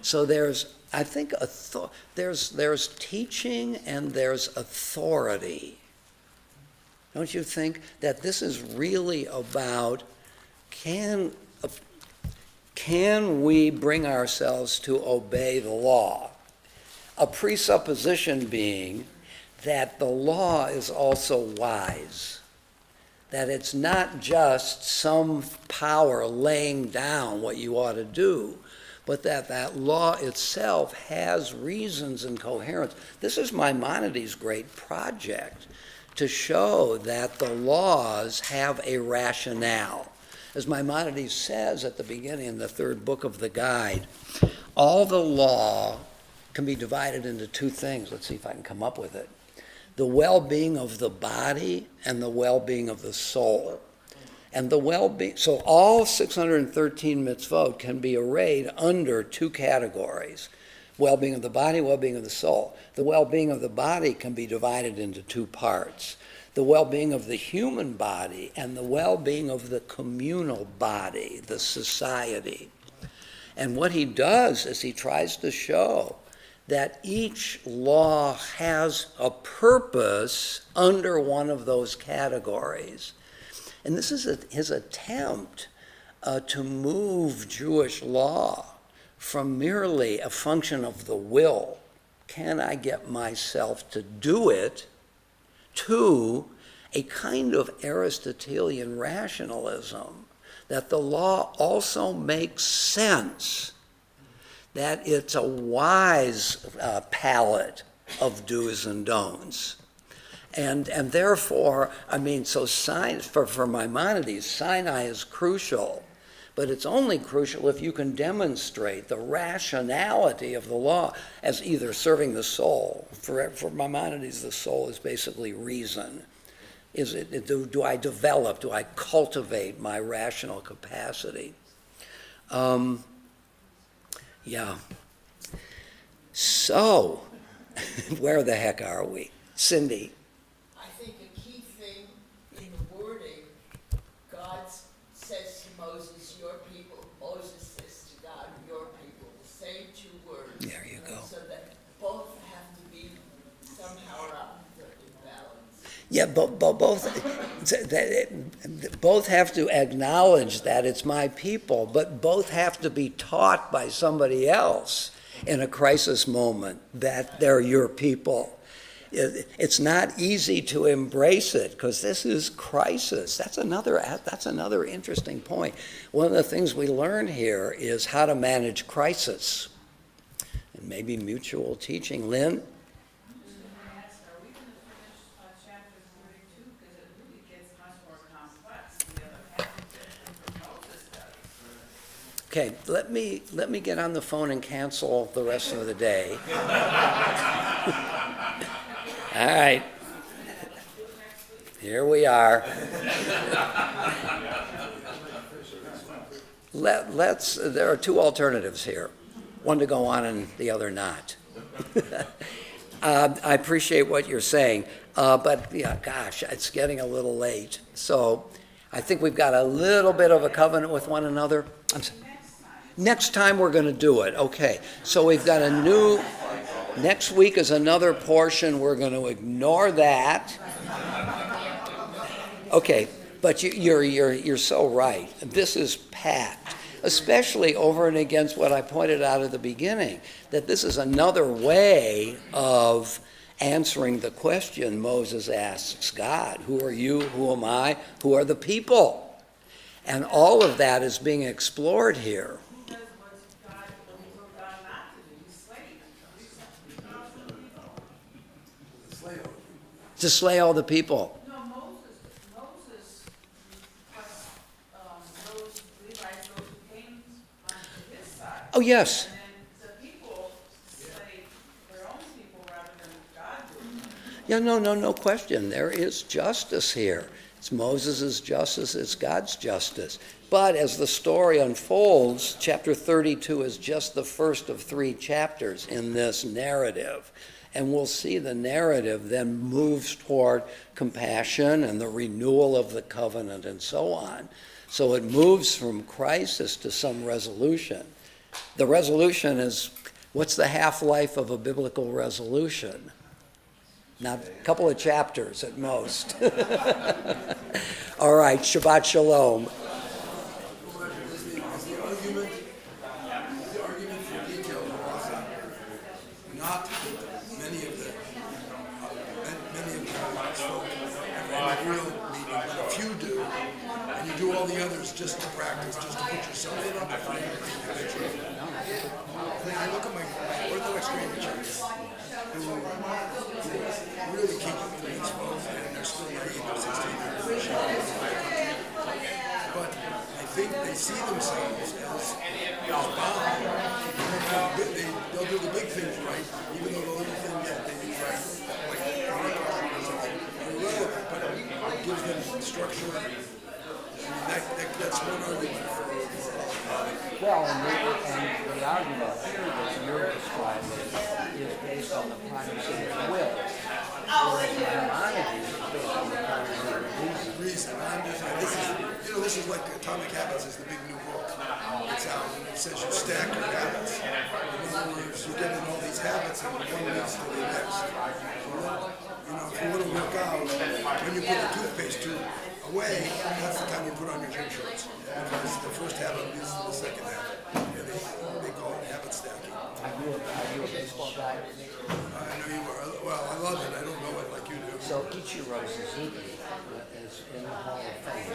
So there's teaching and there's authority. Don't you think that this is really about can we bring ourselves to obey the law? A presupposition being that the law is also wise, that it's not just some power laying down what you ought to do, but that law itself has reasons and coherence. This is Maimonides' great project, to show that the laws have a rationale. As Maimonides says at the beginning in the third book of the guide, all the law can be divided into two things. Let's see if I can come up with it. The well-being of the body and the well-being of the soul. And the well-being, so all 613 mitzvot can be arrayed under two categories. Well-being of the body, well-being of the soul. The well-being of the body can be divided into two parts. The well-being of the human body and the well-being of the communal body, the society. And what he does is he tries to show that each law has a purpose under one of those categories. And this is his attempt to move Jewish law from merely a function of the will, can I get myself to do it, to a kind of Aristotelian rationalism, that the law also makes sense, that it's a wise palette of do's and don'ts. And therefore, so for Maimonides, Sinai is crucial, but it's only crucial if you can demonstrate the rationality of the law as either serving the soul. For Maimonides, the soul is basically reason. Do I develop, do I cultivate my rational capacity? So, where the heck are we? Cindy. I think a key thing in the wording, God says to Moses, your people, Moses says to God, your people, the same two words. There you go. So that both have to be Yeah, both have to acknowledge that it's my people, but both have to be taught by somebody else in a crisis moment that they're your people. It's not easy to embrace it because this is crisis. That's another interesting point. One of the things we learn here is how to manage crisis and maybe mutual teaching. Lynn? Okay, let me get on the phone and cancel the rest of the day. All right. Here we are. There are two alternatives here. One to go on and the other not. I appreciate what you're saying, but yeah, gosh, it's getting a little late. So I think we've got a little bit of a covenant with one another. Next time we're going to do it. Okay, so we've got a new, next week is another portion. We're going to ignore that. Okay, but you're so right. This is packed, especially over and against what I pointed out at the beginning, that this is another way of answering the question Moses asks God. Who are you? Who am I? Who are the people? And all of that is being explored here. To slay all the people. No, Moses plus those Levites, those who came onto his side. Oh, yes. And then the people slay their own people rather than God doing it. Yeah, no question. There is justice here. It's Moses' justice, it's God's justice. But as the story unfolds, chapter 32 is just the first of 3 chapters in this narrative. And we'll see the narrative then moves toward compassion and the renewal of the covenant and so on. So it moves from crisis to some resolution. The resolution is, what's the half-life of a biblical resolution? Now, a couple of chapters at most. All right, Shabbat Shalom. The argument for detail not many of the folk have any real meaning, but a few do, and you do all the others just to practice, just to put yourself in up for anything. I look at my Orthodox grandparents who really keep the mitzvot, and they're still naive at 16 years old. But I think they see themselves as bound. They'll do the big things right, even though the little things that they do right, like are irrelevant, but it gives them structure. That's one argument for Well, and the argument here that you're describing is based on the primacy of will, whereas Maimonides is based on the primacy of reason. This is like Atomic Habits is the big new book. It's out and it says you stack your habits. In other words, you get in all these habits and one leads to the next. So, if you want to work out, when you put the toothpaste tube away, that's the time you put on your gym shorts. Because the first habit leads to the second habit. And they call it habit stacking. Are you a baseball guy? I know you are. Well, I love it. I don't know it like you do. So Ichiro Suzuki is in the Hall of Fame.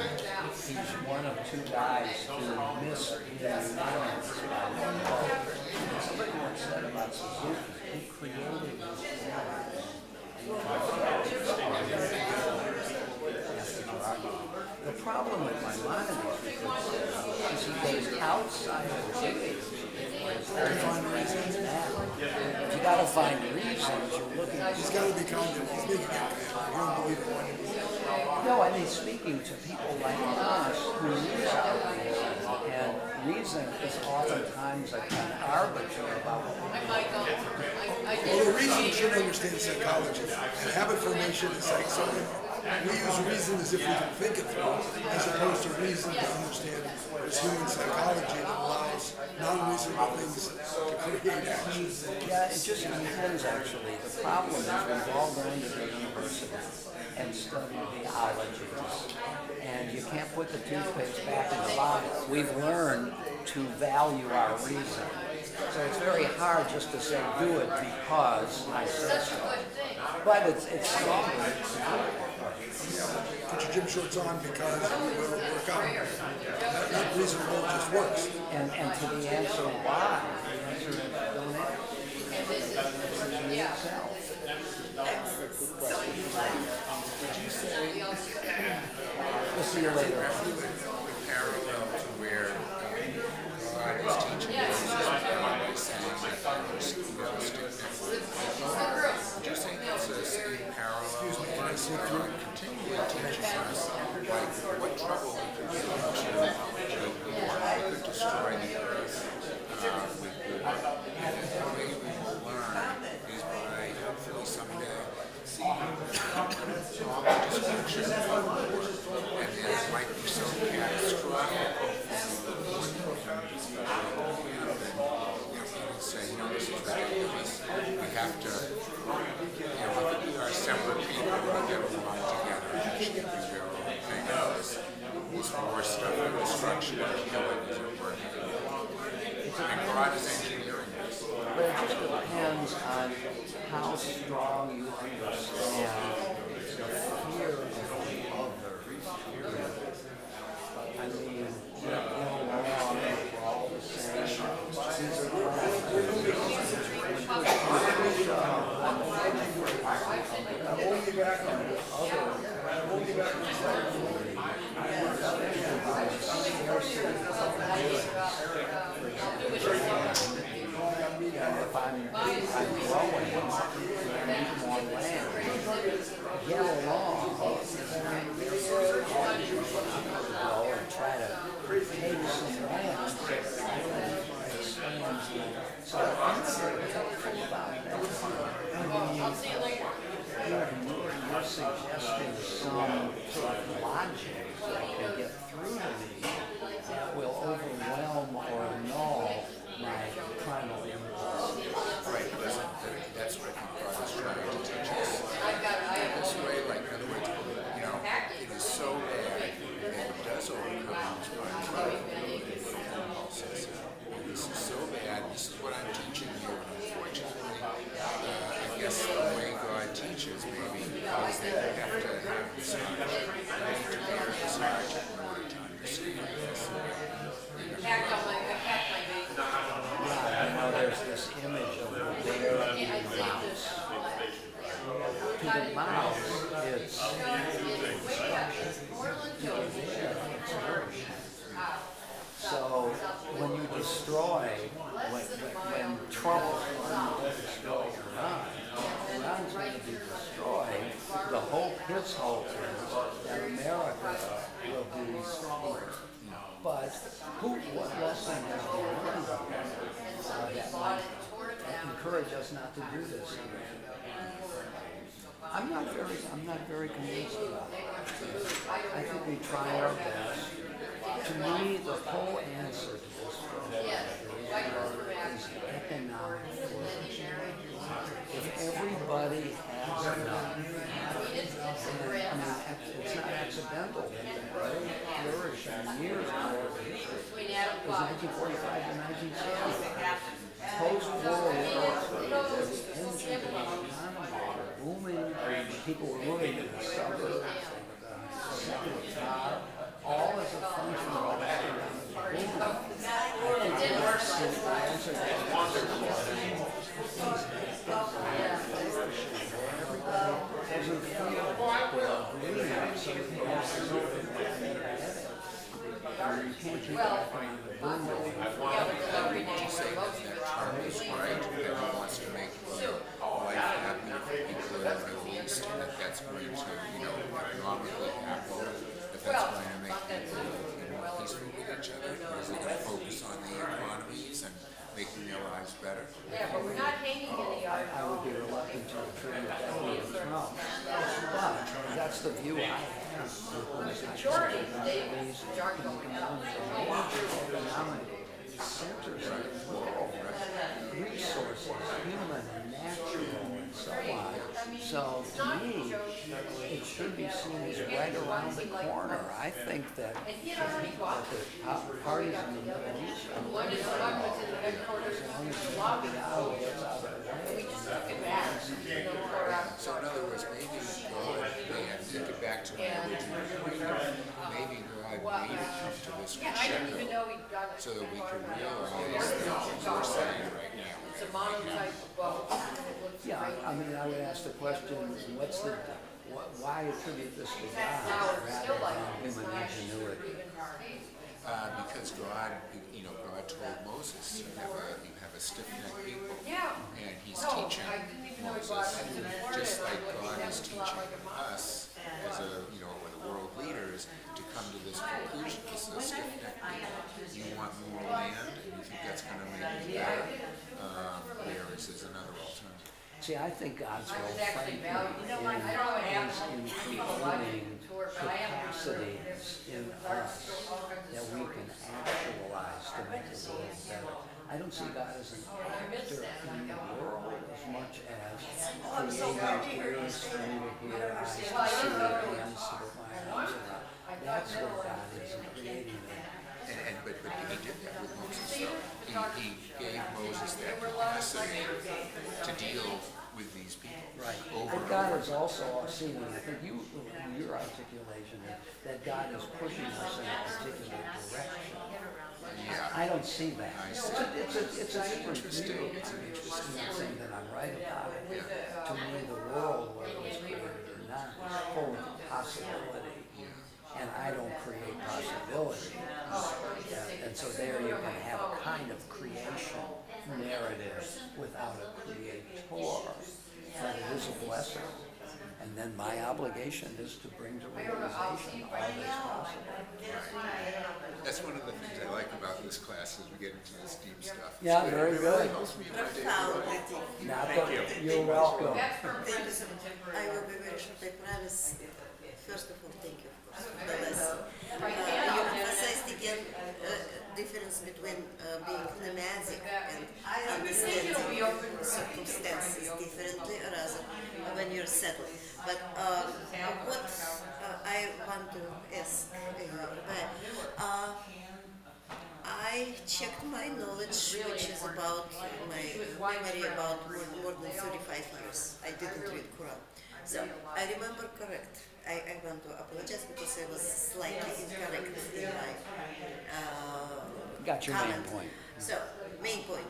He's one of 2 guys who missed the unanimous by 1 vote. Somebody once said about Suzuki, he created his The problem with Maimonides is he goes outside of the Jewish. You got to find reasons. You're looking. He's got to be counted. He's making it. You don't believe it when you No, I mean speaking to people like us who use our reason, and reason is oftentimes a kind of arbiter about what we do. Well, the reason should understand psychology. And habit formation is like something. We use reason as if we can think it through, as opposed to reason to understand it's human psychology that allows non-reasonable things to create actions. Yeah, it just depends actually. The problem is we've all gone to the university. and study the ologies. And you can't put the toothpaste back in the bottle. We've learned to value our reason. So it's very hard just to say, do it because I said so. But it's stronger. Put your gym shorts on because you will work out. That reasonable just works. And to the answer why, the answer is don't ask. It's yourself. We'll see you later. Parallel to where God is teaching us by saying that first would you say that's a same parallel as God continually teaching us like what trouble we could get into, we could destroy the earth, we could, and the way we will learn is by hopefully someday seeing all the destruction of the world, and it might be so catastrophic. Say, this is ridiculous. We have to, we are separate people who get along together and actually do their own thing. This war stuff and destruction and killing isn't working. And God is engineering this. But it just depends on how strong you understand the fear of the other. I mean, we're all the same. These are if I'm growing and I need more land, get along go and try to take some land so I'm very helpful about that. I'll see you later. You're suggesting some sort of logic that can get through to me that will overwhelm or annul my primal impulse. Right, that's what I think God is trying to teach us. This way, like, in other words, it is so bad that it does overcome these primal impulses. This is so bad, this is what I'm teaching you, and unfortunately, I guess the way God teaches maybe is that you have to have this heart. You need to bear this heart in order to understand this. There's this image of the bear and the mouse. To the mouse, it's so when you destroy, when trouble destroy Iran's going to be destroyed, the hope, his hope is that America will be stronger. But what lesson has been learned that might encourage us not to do this? I'm not very convinced about it. I think we try our best. To me, the whole answer to this problem is economic flourishing. If everybody has enough, it's not accidental that they flourish in years ago. It was 1945 to 1965. Post-World War II, the engine of the economy were booming. People were moving to the suburbs. The car, all as a function of economic boom. I think the answer to doesn't feel green, so people you can't keep economic boom. To say that Trump is right, that he wants to make life happier for people in the Middle East, and that's going to, economically happen, that's going to make people more peaceful with each other, because they can focus on the economies and making their lives better. Yeah, but we're not hanging in the yard. I would be reluctant to attribute that to Trump. But that's the view I have. The majority of the days, are going out. Economic centers of the world, resources, human and natural and so on. So to me, it should be seen as right around the corner. I think that the parties in the Middle East are One was in the headquarters, as long as you keep it out, it's out of the we way. just took it back, So in other words, maybe God, and take it back to my original point, maybe God made it come to this yeah, I didn't even crescendo know he'd done it. so that we could realize that we're saying right now. It's a monotype boat, it looks Yeah, great. I mean, I would ask the question, what's the, why attribute this to God Now, it's still rather like, than it's human not ingenuity? even Because God, God told Moses, you have a stiff-necked people. Yeah. And he's Oh, teaching I didn't even know he brought Moses, it to Florida, just and like I'm looking God at is it, it's a lot teaching like a mountain. us as a, the world leaders to come to this conclusion. This is a stiff-necked people. You want more land, and you think that's going to make you better. Whereas there's another alternative. See, I think God's I role, was actually frankly, valued, I don't know what is happened, in people watching creating the tour, but I am capacities in us all kinds of that we can stories. actualize to make the world better. I don't see God as an actor in the world as much as creating ears for me to hear, eyes to see, hands to put my arms around. That's what God is in creating them. But he did that with Moses, though. He gave Moses that capacity to deal with these people. Right. Over But and God over. is also seen, and I think your articulation is that God is pushing us in a particular direction. Yeah. I don't see that. I see. It's a different Interesting. view. It's an interesting I'm not saying that I'm right about it. Yeah. To me, the world, whether it's created or not, is full of possibility. And I don't create possibility. And so there you can have a kind of creation narrative without a creator. But it is a blessing. And then my obligation is to bring to realization all that's possible. That's one of the things I like about this class as we get into this deep stuff. Yeah, very It good. really helps me in my daily life. Thank you. You're welcome. That's from Thank you Prince so much. I Contemporary. will be very short. I promise. First of all, thank you for the lesson. Right, You emphasized again difference between being nomadic and understanding circumstances differently rather when you're settled. But what I want to ask Rabbi, I checked my knowledge, which is about my memory about more than 35 years. I didn't read Quran. So I remember correct. I want to apologize because I was slightly incorrect in my Got your main comment. point. So, main point.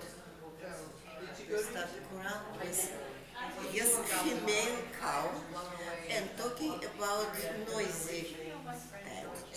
Start the Quran with yes, female cow and talking about noisy bad.